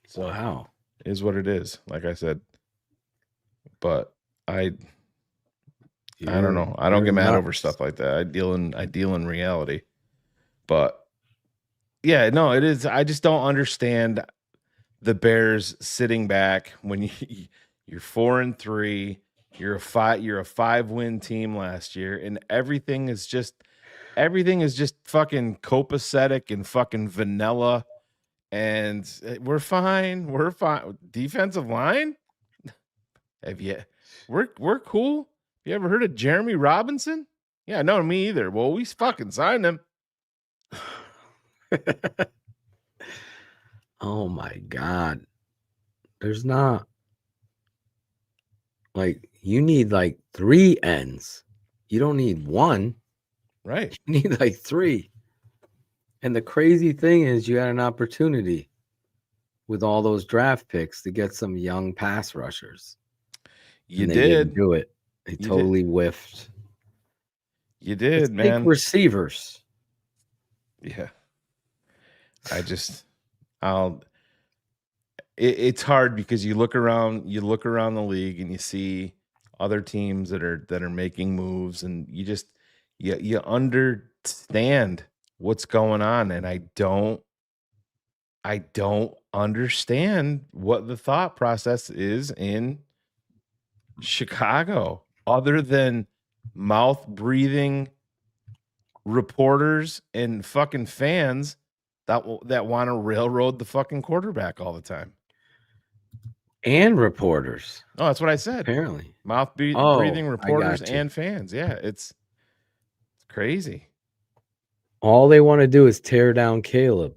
So wow, it is what it is. Like I said, but I don't know. I don't get mad over stuff like that. I deal in reality. But yeah, no, it is. I just don't understand the Bears sitting back when you're 4-3. You're a 5-win team last year, and everything is just fucking copacetic and fucking vanilla. And we're fine. We're fine. Defensive line? We're cool. You ever heard of Jeremy Robinson? Yeah, no, me either. Well, we fucking signed him. Oh my God. There's not like you need like 3 ends. You don't need 1. Right. You need like 3. And the crazy thing is you had an opportunity with all those draft picks to get some young pass rushers. You They did didn't do it. They You totally whiffed. You did, Let's man. take receivers. Yeah. it's hard because you look around the league and you see other teams that are making moves, and you understand what's going on, and I don't understand what the thought process is in Chicago, other than mouth breathing reporters and fucking fans that want to railroad the fucking quarterback all the time. And reporters. Oh, that's what I said. Apparently. Breathing reporters and fans. Yeah, it's crazy. All they want to do is tear down Caleb.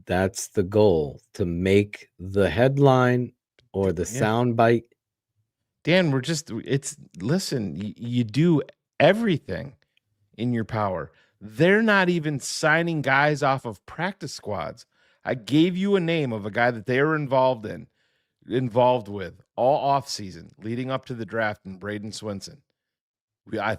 That's the goal, to make the headline or the soundbite. Dan, listen, you do everything in your power. They're not even signing guys off of practice squads. I gave you a name of a guy that they were involved with all offseason leading up to the draft, in Braden Swinson. I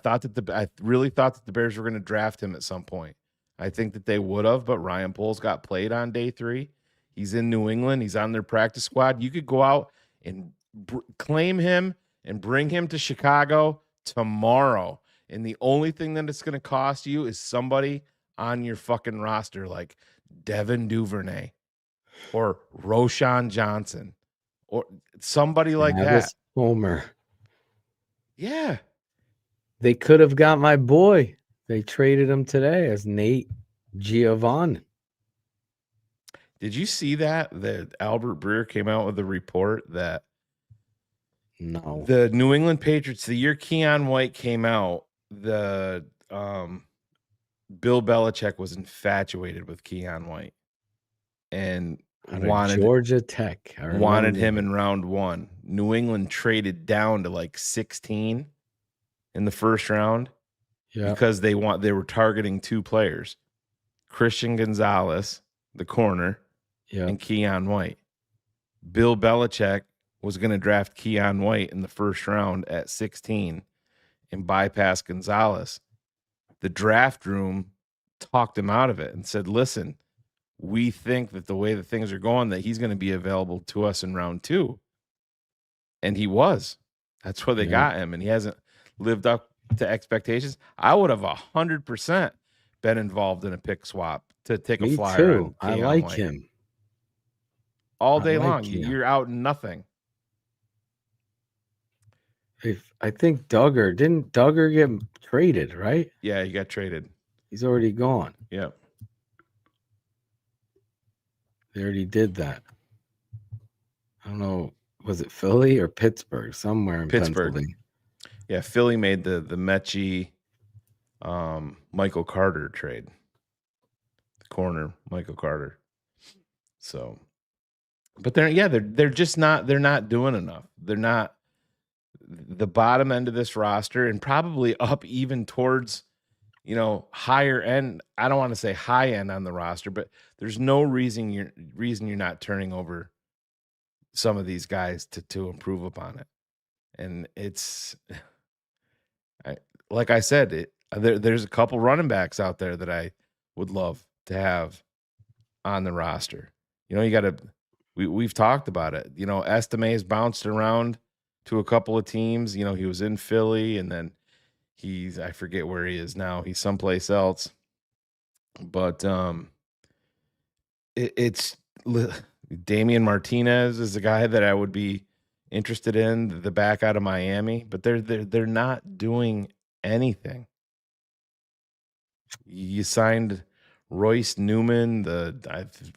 really thought that the Bears were going to draft him at some point. I think that they would have, but Ryan Poles got played on day 3. He's in New England. He's on their practice squad. You could go out and claim him and bring him to Chicago tomorrow. And the only thing that it's going to cost you is somebody on your fucking roster like Devin Duvernay or Roshan Johnson or somebody like that. Homer. Yeah. They could have got my boy. They traded him today as Nate Giovanni. Did you see that Albert Breer came out with a report that the New England Patriots, the year Keon White came out, the Bill Belichick was infatuated with Keon White and wanted Georgia Tech. Wanted him in round 1. New England traded down to like 16 in the first round because they were targeting 2 players, Christian Gonzalez, the corner, and Keon White. Bill Belichick was going to draft Keon White in the first round at 16 and bypass Gonzalez. The draft room talked him out of it and said, listen, we think that the way that things are going, that he's going to be available to us in round 2. And he was. That's where they got him, and he hasn't lived up to expectations. I would have 100% been involved in a pick swap to take a flyer on I Keon like White. him. All day long. You're out nothing. I think didn't Duggar get traded, right? Yeah, he got traded. He's already gone. Yep. They already did that. I don't know. Was it Philly or Pittsburgh? Somewhere in Pennsylvania. Yeah, Philly made the Mechie Michael Carter trade. The corner, Michael Carter. So, but they're just not doing enough. They're not the bottom end of this roster, and probably up even towards, higher end. I don't want to say high end on the roster, but there's no reason you're not turning over some of these guys to improve upon it. And it's, like I said, there's a couple running backs out there that I would love to have on the roster. You got to, we've talked about it. Estime's bounced around to a couple of teams. He was in Philly, and then I forget where he is now. He's someplace else. But it's Damian Martinez is a guy that I would be interested in, the back out of Miami, but they're not doing anything. You signed Royce Newman,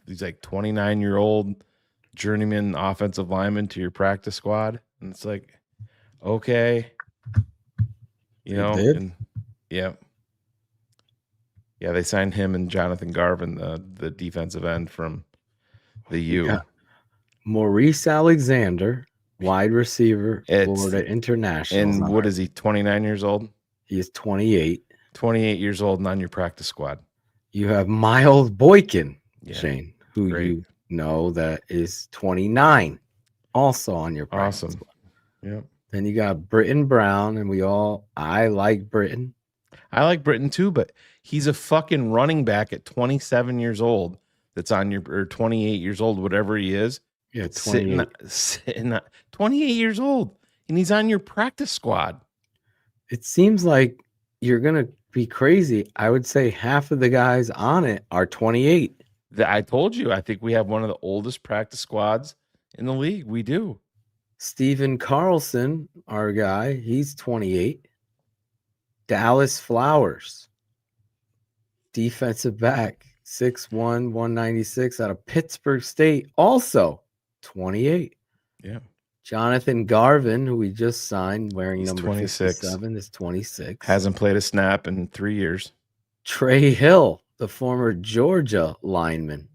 he's like 29-year-old journeyman offensive lineman, to your practice squad, and it's like, okay, and yeah, they signed him and Jonathan Garvin, the defensive end from the U. Maurice Alexander, wide receiver, Florida International. And what is he, 29 years old? He is 28. 28 years old and on your practice squad. You have Miles Boykin, Shane, who Great. that is 29, also on your practice squad. Yep. Then you got Britton Brown, and I like Britton. I like Britton too, but he's a fucking running back at 27 years old. That's on or 28 years old, whatever he is. Yeah, sitting 28 years old, and he's on your practice squad. It seems like you're gonna be crazy. I would say half of the guys on it are 28. I told you, I think we have one of the oldest practice squads in the league. We do. Steven Carlson, our guy, he's 28. Dallas Flowers, defensive back, 6'1", 196 out of Pittsburgh State, also 28. Yeah. Jonathan Garvin, who we just signed, wearing He's number 26. 57, is 26. Hasn't played a snap in 3 years. Trey Hill, the former Georgia lineman.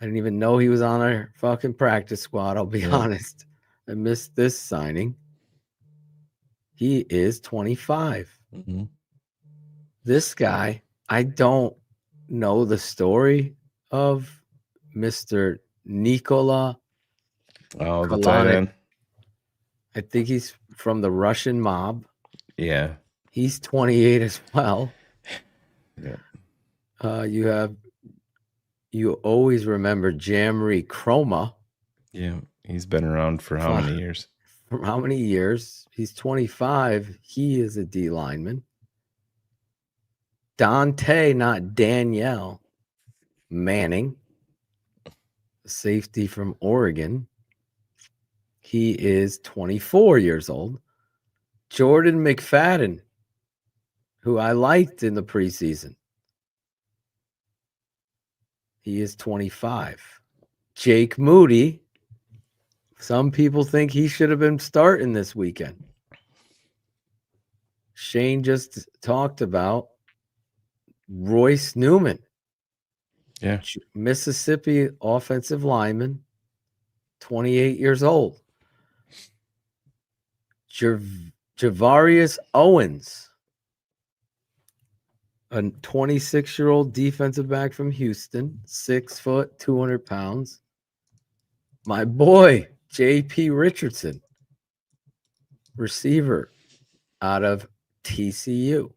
I didn't even know he was on our fucking practice squad, I'll be honest. I missed this signing. He is 25. Mm-hmm. This guy, I don't know the story of Mr. Nikola. Oh, the tight end. I think he's from the Russian mob. Yeah. He's 28 as well. Yeah. You always remember Jamry Chroma. Yeah. He's been around for how many years? For how many years? He's 25. He is a D lineman. Dante, not Danielle, Manning, safety from Oregon. He is 24 years old. Jordan McFadden, who I liked in the preseason. He is 25. Jake Moody. Some people think he should have been starting this weekend. Shane just talked about Royce Newman. Yeah. Mississippi offensive lineman, 28 years old. Javarius Owens, a 26-year-old defensive back from Houston, 6 foot, 200 pounds. My boy, J.P. Richardson, receiver out of TCU.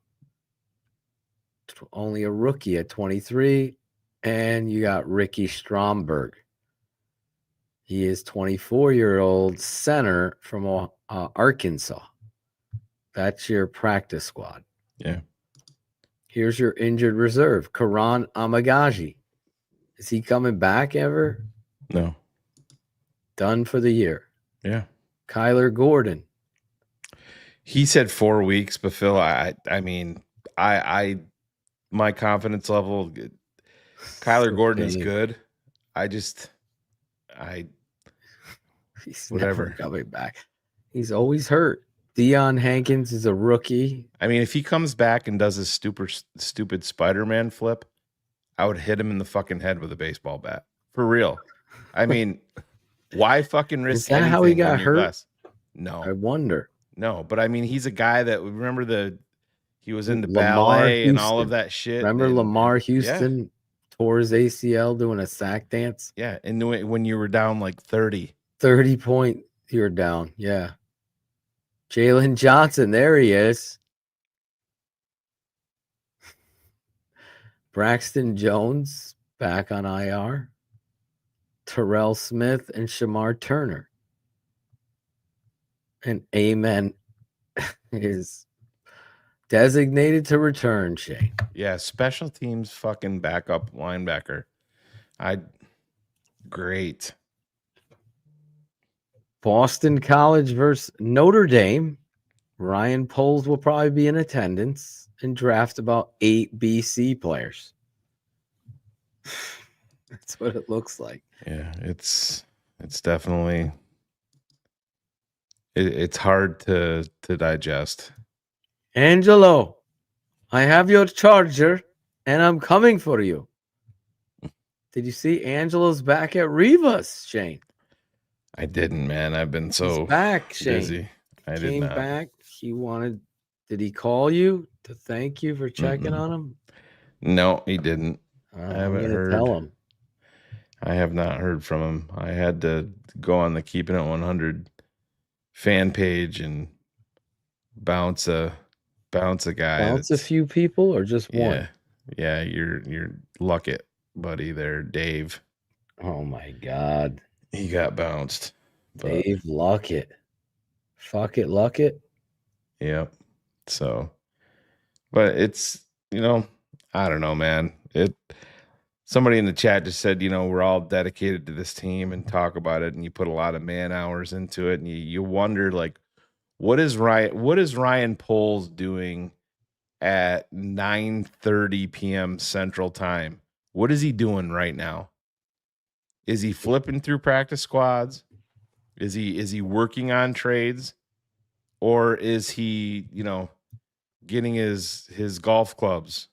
Only a rookie at 23. And you got Ricky Stromberg. He is 24-year-old center from Arkansas. That's your practice squad. Yeah. Here's your injured reserve, Karan Amagaji. Is he coming back ever? No. Done for the year. Yeah. Kyler Gordon. He said 4 weeks, but Phil, I mean, my confidence level, Kyler Gordon is good. He's whatever. never coming back. He's always hurt. Deion Hankins is a rookie. I mean, if he comes back and does his stupid Spider-Man flip, I would hit him in the fucking head with a baseball bat. For real. I mean, why fucking risk Is that how he got hurt? Less? No. I wonder. No, but I mean, he's a guy that, remember he was into Lamar ballet Houston. and all of that shit. Remember and, Lamar Houston tore his ACL doing a sack dance? Yeah, and when you were down like 30. 30 point, you're down. Yeah. Jaylen Johnson, there he is. Braxton Jones, back on IR. Terrell Smith and Shamar Turner. And Amen is designated to return, Shane. Yeah, special teams fucking backup linebacker. Great. Boston College versus Notre Dame. Ryan Poles will probably be in attendance and draft about 8 BC players. That's what it looks like. Yeah, it's definitely it's hard to digest. Angelo, I have your charger and I'm coming for you. Did you see Angelo's back at Rivas, Shane? I didn't, man. I've been so He's back, Shane. busy. I did Came not. back. Did he call you to thank you for checking on him? No, he didn't. I I'm haven't gonna heard. tell him. I have not heard from him. I had to go on the Keepin It 100 fan page and bounce a guy. Bounce a few people or just one? Yeah, you're luck it, buddy. There, Dave. Oh my God. He got bounced. But, Dave Luckett. Fuck it, Luckett. yep. So, but it's, I don't know, man. Somebody in the chat just said, we're all dedicated to this team and talk about it, and you put a lot of man hours into it, and you wonder, like, what is Ryan Poles doing at 9:30 p.m. Central Time? What is he doing right now? Is he flipping through practice squads? Is he working on trades? Or is he, getting his golf clubs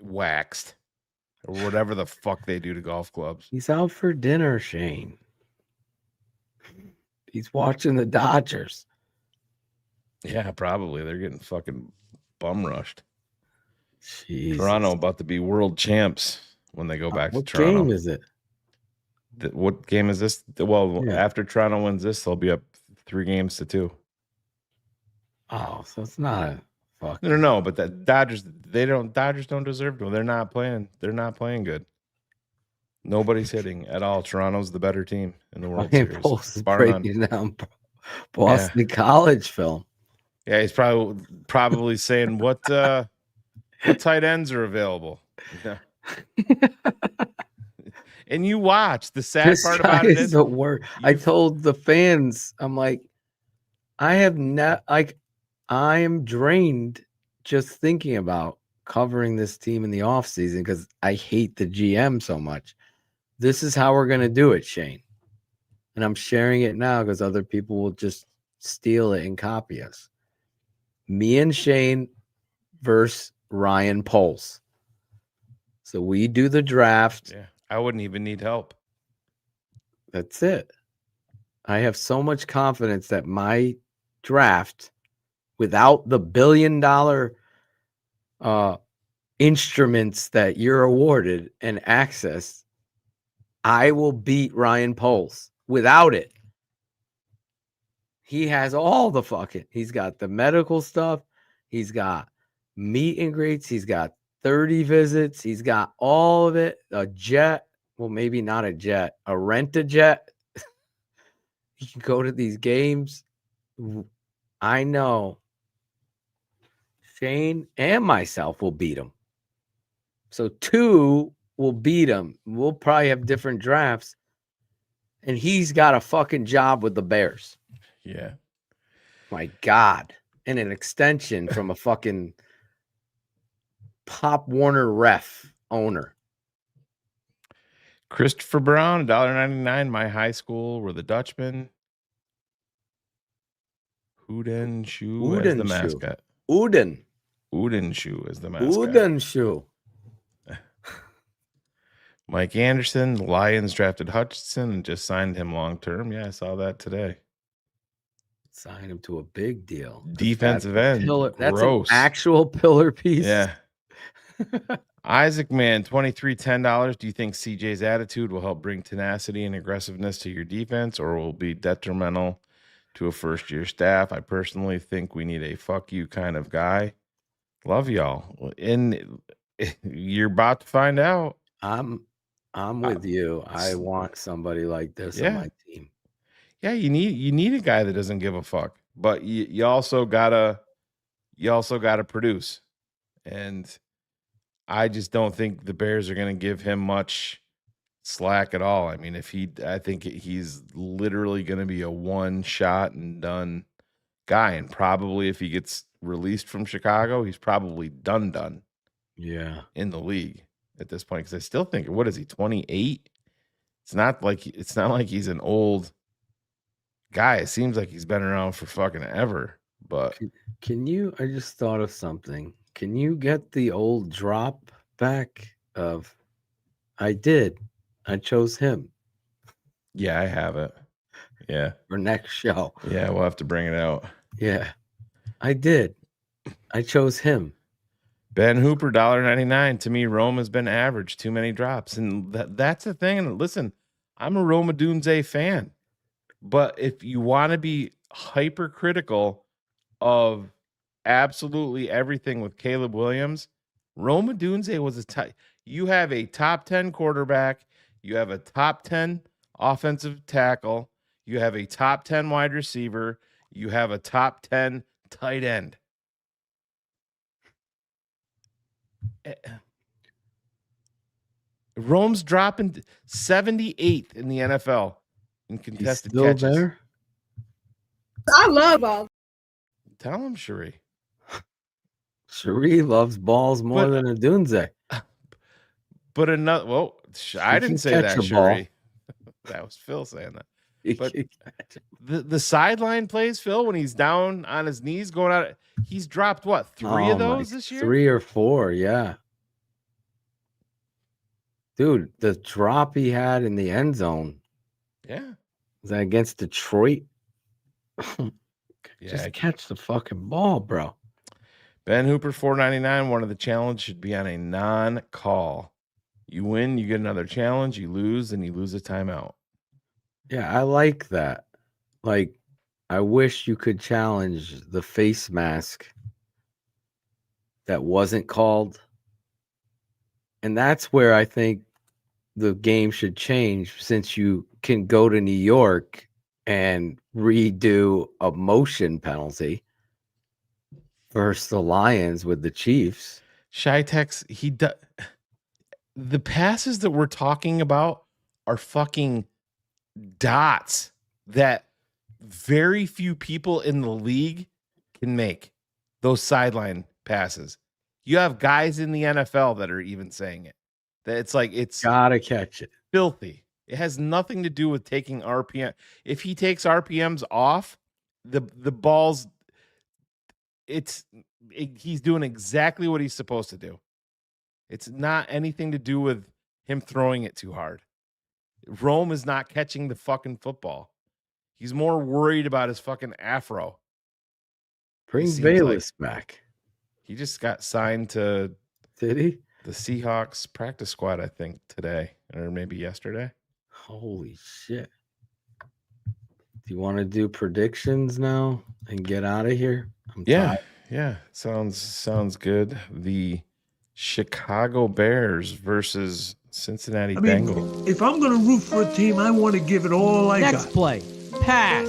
waxed? Or whatever the fuck they do to golf clubs. He's out for dinner, Shane. He's watching the Dodgers. Yeah, probably. They're getting fucking bum rushed. Jesus. Toronto about to be world champs when they go back to What Toronto. game is it? What game is this? Well, Yeah. after Toronto wins this, they'll be up 3-2. Oh, so it's not fuck. No, but the Dodgers don't deserve to. They're not playing good. Nobody's hitting at all. Toronto's the better team in the World Series. Post is bar none. breaking down Boston College film. Yeah, he's probably saying what tight ends are available. Yeah. And you watch. The sad This part guy about it is the worst. I told the fans, I'm like, I am drained just thinking about covering this team in the offseason because I hate the GM so much. This is how we're going to do it, Shane. And I'm sharing it now because other people will just steal it and copy us. Me and Shane versus Ryan Poles. So we do the draft. Yeah, I wouldn't even need help. That's it. I have so much confidence that my draft, without the $1 billion instruments that you're awarded and access, I will beat Ryan Poles. Without it, he has all the fucking. He's got the medical stuff. He's got meet and greets. He's got 30 visits. He's got all of it. A jet. Well, maybe not a jet. A rent-a-jet. He can go to these games. I know Shane and myself will beat him. So 2 will beat him. We'll probably have different drafts. And he's got a fucking job with the Bears. Yeah. My God. And an extension from a fucking Pop Warner ref owner. Christopher Brown, $1.99. My high school were the Dutchmen. Udenshoe as the mascot. Udenshoe as the mascot. Udenshoe. Mike Anderson, the Lions drafted Hutchinson and just signed him long term. Yeah, I saw that today. Signed him to a big deal. Defensive end. That's Gross. an actual pillar piece. Yeah. Isaac Man, $23.10. Do you think CJ's attitude will help bring tenacity and aggressiveness to your defense, or will be detrimental to a first-year staff? I personally think we need a fuck you kind of guy. Love y'all. And you're about to find out. I'm with you. I want somebody like this on my team. Yeah, you need a guy that doesn't give a fuck, but you also gotta produce. And I just don't think the Bears are gonna give him much slack at all. I mean, I think he's literally gonna be a one shot and done guy, and probably if he gets released from Chicago, he's probably done. Yeah, in the league at this point, because I still think, what is he, 28? It's not like he's an old guy. It seems like he's been around for fucking ever. But can you? I just thought of something. Can you get the old drop back of? I did. I chose him. Yeah, I have it. Yeah. For next show. Yeah, we'll have to bring it out. Yeah, I did. I chose him. Ben Hooper, $1.99. To me, Rome has been average. Too many drops. And that's the thing. And listen, I'm a Rome Odunze fan. But if you want to be hypercritical of absolutely everything with Caleb Williams, Rome Odunze was you have a top 10 quarterback. You have a top 10 offensive tackle. You have a top 10 wide receiver. You have a top 10 tight end. Rome's dropping 78th in the NFL in contested still catches. there? I love balls. Tell him, Cherie. Cherie loves balls more than a Dunze. But another, well, I didn't say that, catch a ball. Cherie. That was Phil saying that. But the sideline plays, Phil, when he's down on his knees going out, he's dropped what, three of those this year? 3 or 4, yeah. Dude, the drop he had in the end zone. Yeah. Was that against Detroit? Yeah. Just catch the fucking ball, bro. Ben Hooper, $4.99. One of the challenge should be on a non-call. You win, you get another challenge. You lose, and you lose a timeout. Yeah, I like that. Like, I wish you could challenge the face mask that wasn't called. And that's where I think the game should change, since you can go to New York and redo a motion penalty versus the Lions with the Chiefs. Shytex, the passes that we're talking about are fucking dots that very few people in the league can make. Those sideline passes. You have guys in the NFL that are even saying it. That it's gotta catch it. Filthy. It has nothing to do with taking RPM. If he takes RPMs off, the balls, he's doing exactly what he's supposed to do. It's not anything to do with him throwing it too hard. Rome is not catching the fucking football. He's more worried about his fucking afro. Bring Bayless back. He just got signed to Did he? The Seahawks practice squad, I think, today or maybe yesterday. Holy shit. Do you want to do predictions now and get out of here? I'm tired. Yeah. Sounds good. The Chicago Bears versus Cincinnati Bengals. If I'm going to root for a team, I want to give it all I Next got. play. Pass.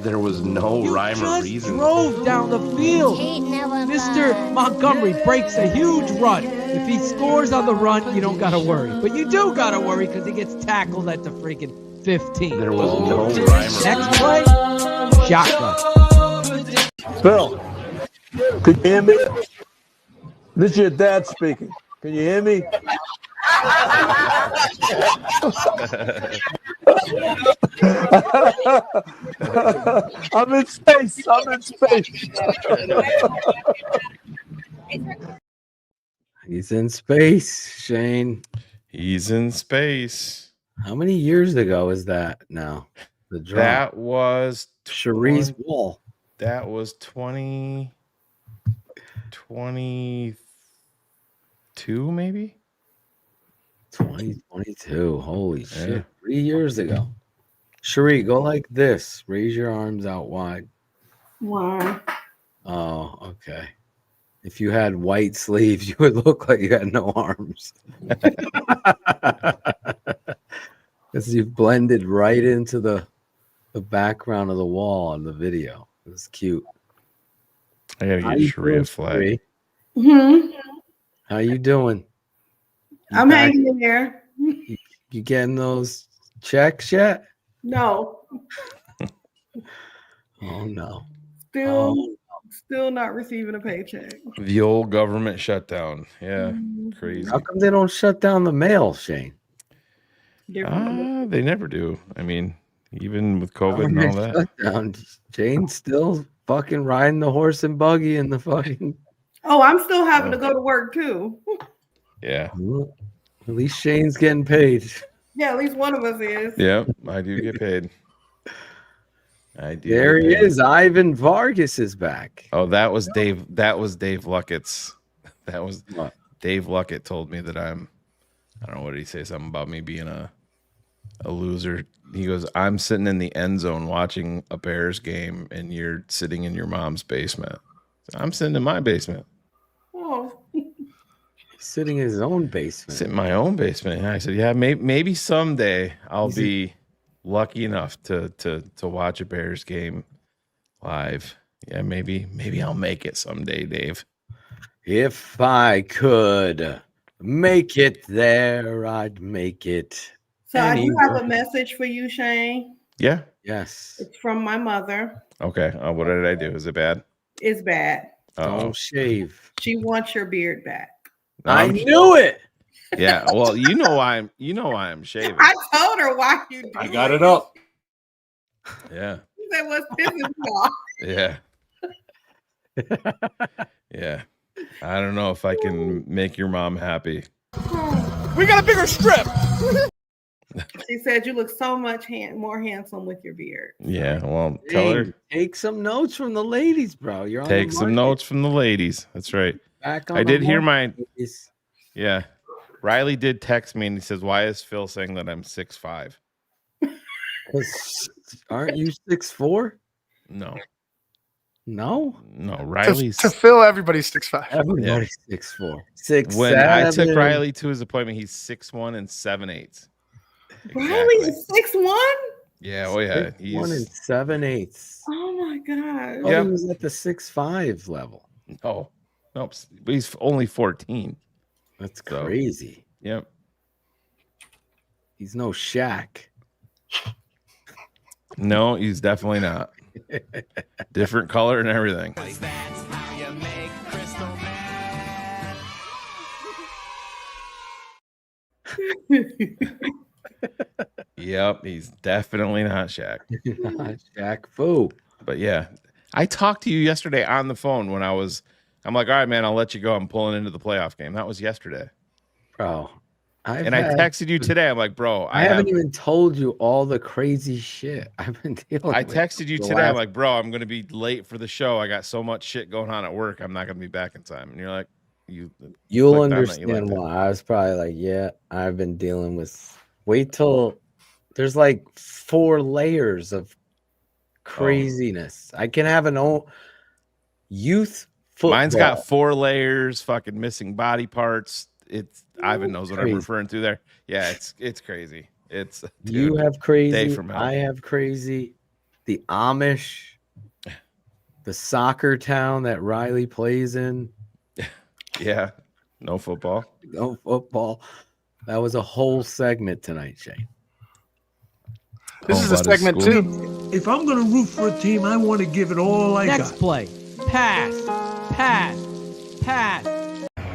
There was no rhyme or reason. Drove down the field. Mr. Montgomery breaks a huge run. If he scores on the run, you don't got to worry. But you do got to worry because he gets tackled at the freaking 15. There was no rhyme or Next play, shotgun. Phil, could you hear me? This is your dad speaking. Can you hear me? I'm in space. He's in space, Shane. He's in space. How many years ago is that now? The drop. That was Cherie's wall. That was 2022, maybe? 2022. Holy shit. 3 years ago. Cherie, go like this. Raise your arms out wide. Why? Oh, okay. If you had white sleeves, you would look like you had no arms. Because you blended right into the background of the wall on the video. It was cute. I gotta get Cherie a flag. How you doing? I'm hanging in there. You getting those checks yet? No. Oh no. Still not receiving a paycheck. The old government shutdown. Yeah, crazy. How come they don't shut down the mail, Shane? They never do. I mean, even with COVID and all that. Shutdown. Jane's still fucking riding the horse and buggy in the fucking. Oh, I'm still having to go to work too. Yeah. At least Shane's getting paid. Yeah, at least one of us is. Yeah, I do get paid. I do. There he is. Ivan Vargas is back. Oh, that was Dave. That was Dave Luckett's. That was Dave Luckett told me that I don't know, what did he say? Something about me being a loser. He goes, I'm sitting in the end zone watching a Bears game and you're sitting in your mom's basement. So I'm sitting in my basement. Oh. Sitting in his own basement. Sit in my own basement. And I said, yeah, maybe someday I'll be lucky enough to watch a Bears game live. Yeah, maybe I'll make it someday, Dave. If I could make it there, I'd make it. So I do have a anywhere. message for you, Shane. Yeah. Yes. It's from my mother. Okay. What did I do? Is it bad? It's bad. Don't shave. She wants your beard back. I knew it. Yeah. Well, you know why I'm shaving. I told her why you do I got it up. Yeah. She said, "What's pissing you off?" Yeah. Yeah. I don't know if I can make your mom happy. We got a bigger strip. She said you look so much more handsome with your beard. Yeah. Well, tell her. Take some notes from the ladies, bro. You're on Take the some market. notes from the ladies. That's right. Back on I the did hear market, my. ladies. Yeah. Riley did text me and he says, "Why is Phil saying that I'm 6'5"?" 'Cause aren't you 6'4"? No. No. Riley's to Phil, everybody's 6'5". Everybody's 6'4". 6'7". When I took Riley to his appointment, he's 6'1" and 7/8. Riley is 6'1"? Yeah. Oh yeah. 1 and 7/8. Oh my god. Oh, he was at the 6'5" level. Oh, nope. But he's only 14. That's crazy. Yep. He's no Shaq. No, he's definitely not. Different color and everything. Yep, he's definitely not Shaq. Not Shaq Fu. But yeah, I talked to you yesterday on the phone when I'm like, all right, man, I'll let you go. I'm pulling into the playoff game. That was yesterday. Bro. I texted you today. I'm like, bro, I haven't even told you all the crazy shit I've been dealing I with. texted you the today. I'm last- like, bro, I'm going to be late for the show. I got so much shit going on at work. I'm not going to be back in time. And you're like, You'll clicked on that, you understand liked it. why. I was probably like, yeah, I've been dealing with. Wait till there's like 4 layers of craziness. I can have an old youth football. Mine's got 4 layers, fucking missing body parts. It's Ivan knows what I'm Crazy. referring to there. Yeah, it's crazy. It's You dude, have day crazy. from hell. I have crazy. The Amish, the soccer town that Riley plays in. Yeah, no football. No football. That was a whole segment tonight, Shane. This is a segment too. If I'm going to root for a team, I want to give it all I Next got. play. Pass. Pass. Pass.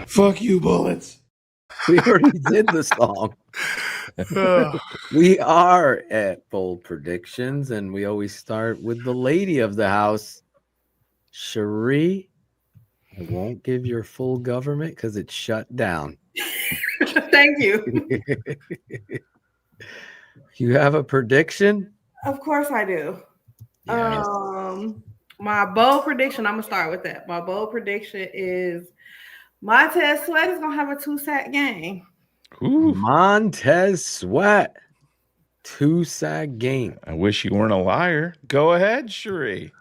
Fuck you, Bullets. We already did the song. We are at bold predictions, and we always start with the lady of the house, Cherie. I won't give your full government because it's shut down. Thank you. You have a prediction? Of course I do. Yes. My bold prediction, I'm gonna start with that. My bold prediction is Montez Sweat is gonna have a 2-sack game. Montez Sweat, 2-sack game. I wish you weren't a liar. Go ahead, Cherie.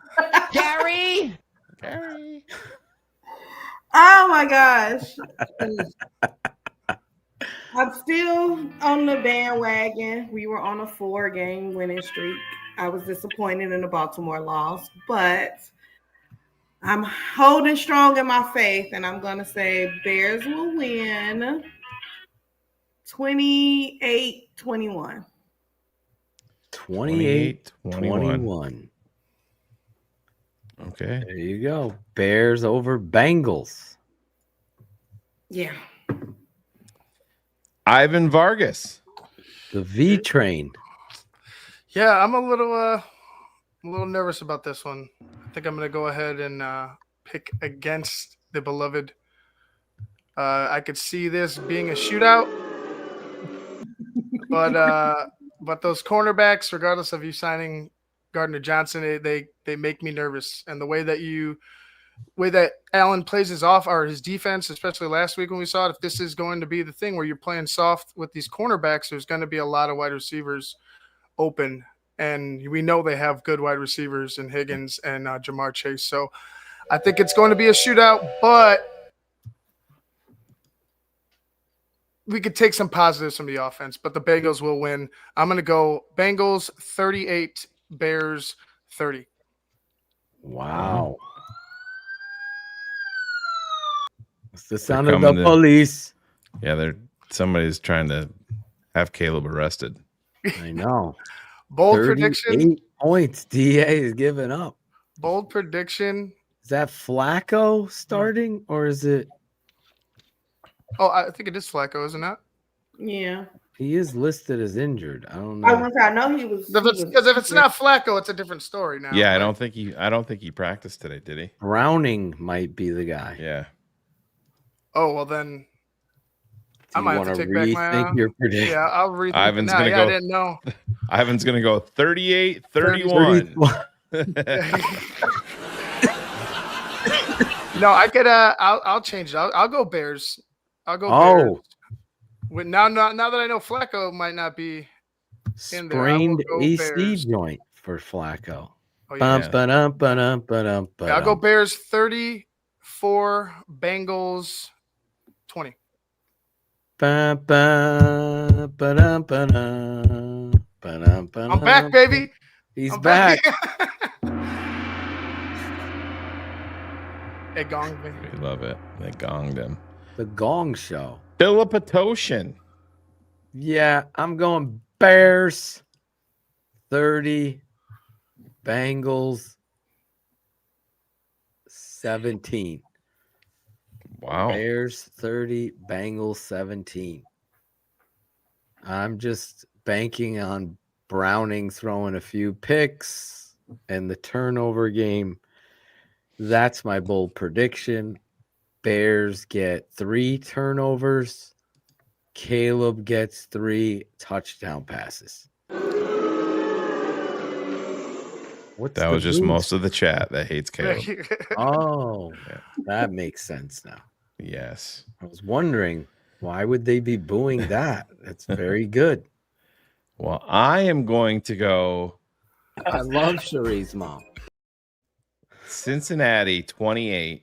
Gary. Oh my gosh. I'm still on the bandwagon. We were on a 4-game winning streak. I was disappointed in the Baltimore loss, but I'm holding strong in my faith, and I'm going to say Bears will win 28-21. 28-21. Okay. There you go. Bears over Bengals. Yeah. Ivan Vargas. The V train. Yeah, I'm a little nervous about this one. I think I'm going to go ahead and pick against the beloved. I could see this being a shootout, but those cornerbacks, regardless of you signing Gardner Johnson, they make me nervous. And the way that Allen plays his defense, especially last week when we saw it, if this is going to be the thing where you're playing soft with these cornerbacks, there's going to be a lot of wide receivers open. And we know they have good wide receivers in Higgins and Jamar Chase. So I think it's going to be a shootout, but we could take some positives from the offense, but the Bengals will win. I'm going to go Bengals 38, Bears 30. Wow. It's the They're sound of the coming to- police. Yeah, somebody's trying to have Caleb arrested. I know. Bold 38 prediction. points. DA is giving up. Bold prediction. Is that Flacco starting or is it? Oh, I think it is Flacco, isn't it? Yeah. He is listed as injured. I don't I know. was gonna say, I know he was. Because if it's not Flacco, it's a different story now. Yeah, I But- don't think he practiced today, did he? Browning might be the guy. Yeah. Oh well, then I you might have wanna to take back my. rethink your prediction? Yeah, I'll rethink Ivan's it now. gonna Yeah, go. I didn't know. Ivan's gonna go 38, 31. No, I could. I'll change it. I'll go Bears. I'll go Bears. Oh, With now that I know Flacco might not be in there, I will sprained go AC Bears. joint for Flacco. Oh, yeah. Bum-ba-dum-ba-dum-ba-dum-ba-dum. I'll go Bears 34, Bengals 20. I'm back, baby. He's I'm back. It gonged me. We love it. They gonged him. The Gong Show. Philippatoshin. Yeah, I'm going Bears 30, Bengals 17. Wow. Bears 30, Bengals 17. I'm just banking on Browning throwing a few picks and the turnover game. That's my bold prediction. Bears get 3 turnovers. Caleb gets 3 touchdown passes. What's That the was just boost? most of the chat that hates Caleb. Oh, that makes sense now. Yes. I was wondering why would they be booing that? That's very good. Well, I am going to go I love Cherie's mom. Cincinnati 28,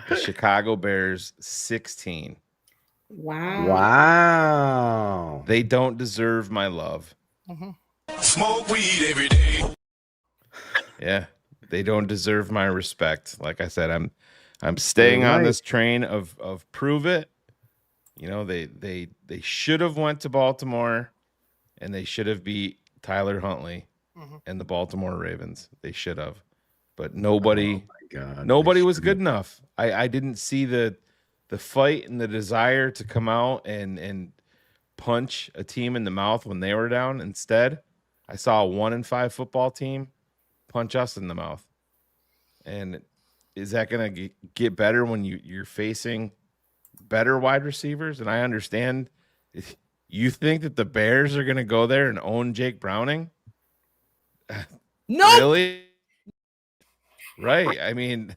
the Chicago Bears 16. Wow. Wow. They don't deserve my love. Smoke weed every day. Yeah, they don't deserve my respect. Like I said, I'm staying You're on right. this train of prove it. You know, they should have went to Baltimore, and they should have beat Tyler Huntley and the Baltimore Ravens. They should have, but nobody was good enough. I didn't see the fight and the desire to come out and punch a team in the mouth when they were down. Instead, I saw a 1-5 football team punch us in the mouth. And is that going to get better when you're facing better wide receivers? And I understand if you think that the Bears are going to go there and own Jake Browning. No, Really? Right. I mean,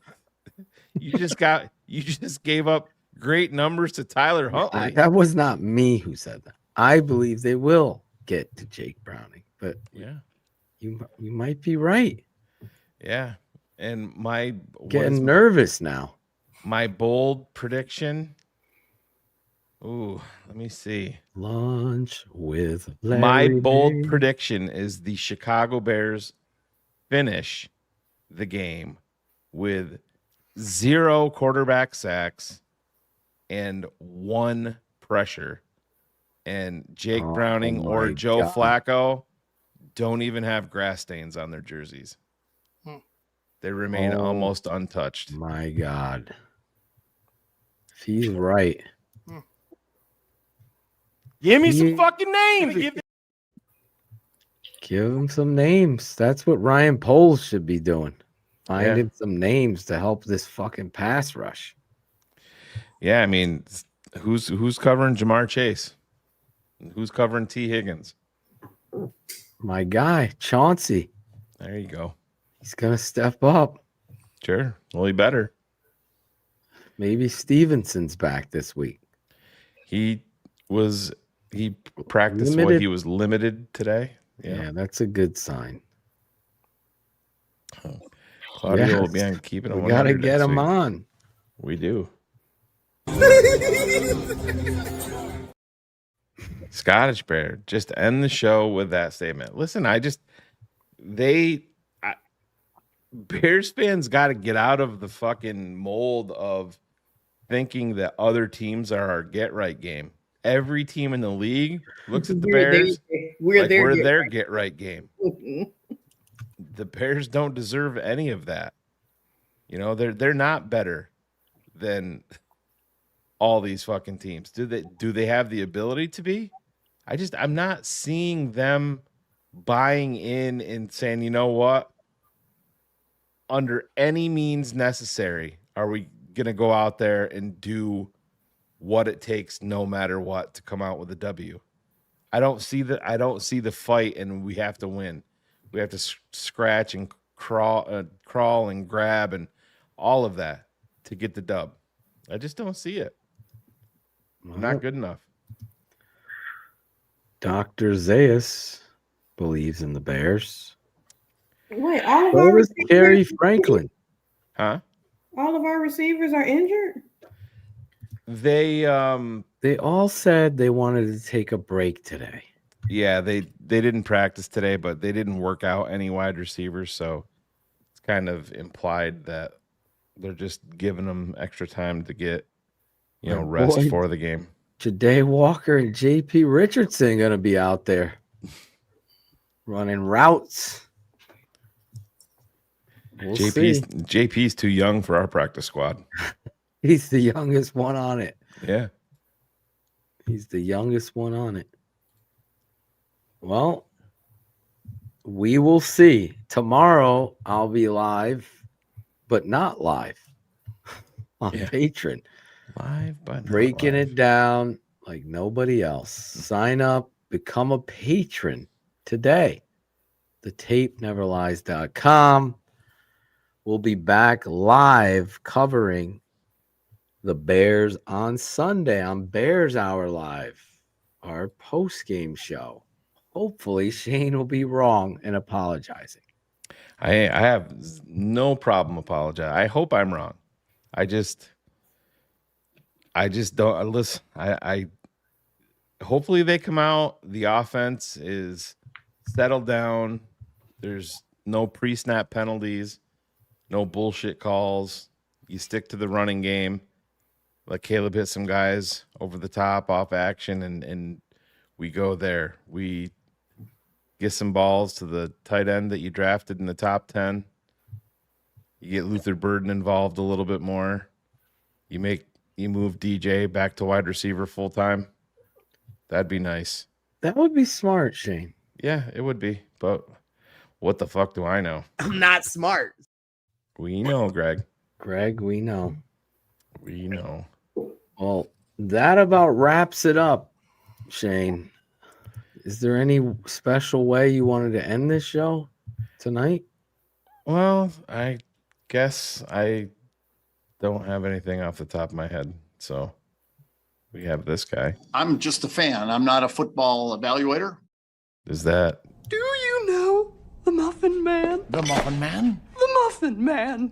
you just gave up great numbers to Tyler Huntley. That was not me who said that. I believe they will get to Jake Browning, but Yeah. you might be right. Yeah. And my Getting nervous now. My bold prediction. Ooh, let me see. Lunch with Larry My bold Day. prediction is the Chicago Bears finish the game with 0 quarterback sacks and 1 pressure. And Jake Oh, Browning or my Joe God. Flacco don't even have grass stains on their jerseys. They remain Oh, almost untouched. My God. If he's right. give me He- some fucking names. Give him some names. That's what Ryan Poles should be doing. Finding some names to help this fucking pass rush. Yeah, I mean, who's covering Jamar Chase? Who's covering T. Higgins? My guy, Chauncey. There you go. He's gonna step up. Sure. Well, he better. Maybe Stevenson's back this week. He practiced Limited. he was limited today. Yeah, that's a good sign. Claudio will Yes. be on Keepin. We gotta get him on. We do. Scottish Bear. Just end the show with that statement. Listen, Bears fans got to get out of the fucking mold of thinking that other teams are our get right game. Every team in the league looks at the Bears like we're their get right game. The Bears don't deserve any of that. You know, they're not better than all these fucking teams. Do they have the ability to be? I'm not seeing them buying in and saying, you know what? Under any means necessary, are we going to go out there and do what it takes no matter what to come out with a W? I don't see the fight, and we have to win. We have to scratch and crawl and grab and all of that to get the dub. I just don't see it. Not good enough. Dr. Zayas believes in the Bears. Wait, all of So our is Terry receivers, Franklin. Huh? all of our receivers are injured. They all said they wanted to take a break today. Yeah, they didn't practice today, but they didn't work out any wide receivers, so it's kind of implied that they're just giving them extra time to get, rest boy, for the game. Ja'Day Walker and JP Richardson going to be out there running routes. We'll see. JP's too young for our practice squad. He's the youngest one on it. Yeah. He's the youngest one on it. Well, we will see. Tomorrow I'll be live, but not live on Patreon. Live, but breaking it down like nobody else. Sign up, become a patron today. TheTapeNeverLies.com. We'll be back live covering the Bears on Sunday on Bears Hour Live, our post-game show. Hopefully Shane will be wrong and apologizing. I have no problem apologizing. I hope I'm wrong. I just don't listen. I hopefully they come out. The offense is settled down. There's no pre-snap penalties, no bullshit calls. You stick to the running game. Let Caleb hit some guys over the top off action, and we go there. We get some balls to the tight end that you drafted in the top 10. You get Luther Burden involved a little bit more. You move DJ back to wide receiver full time. That'd be nice. That would be smart, Shane. Yeah, it would be. But what the fuck do I know? I'm not smart. We know, Greg. Greg, we know. We know. Well, that about wraps it up, Shane. Is there any special way you wanted to end this show tonight? Well, I guess I don't have anything off the top of my head. So we have this guy. I'm just a fan. I'm not a football evaluator. Is that Do you know the Muffin Man? The Muffin Man? The Muffin Man.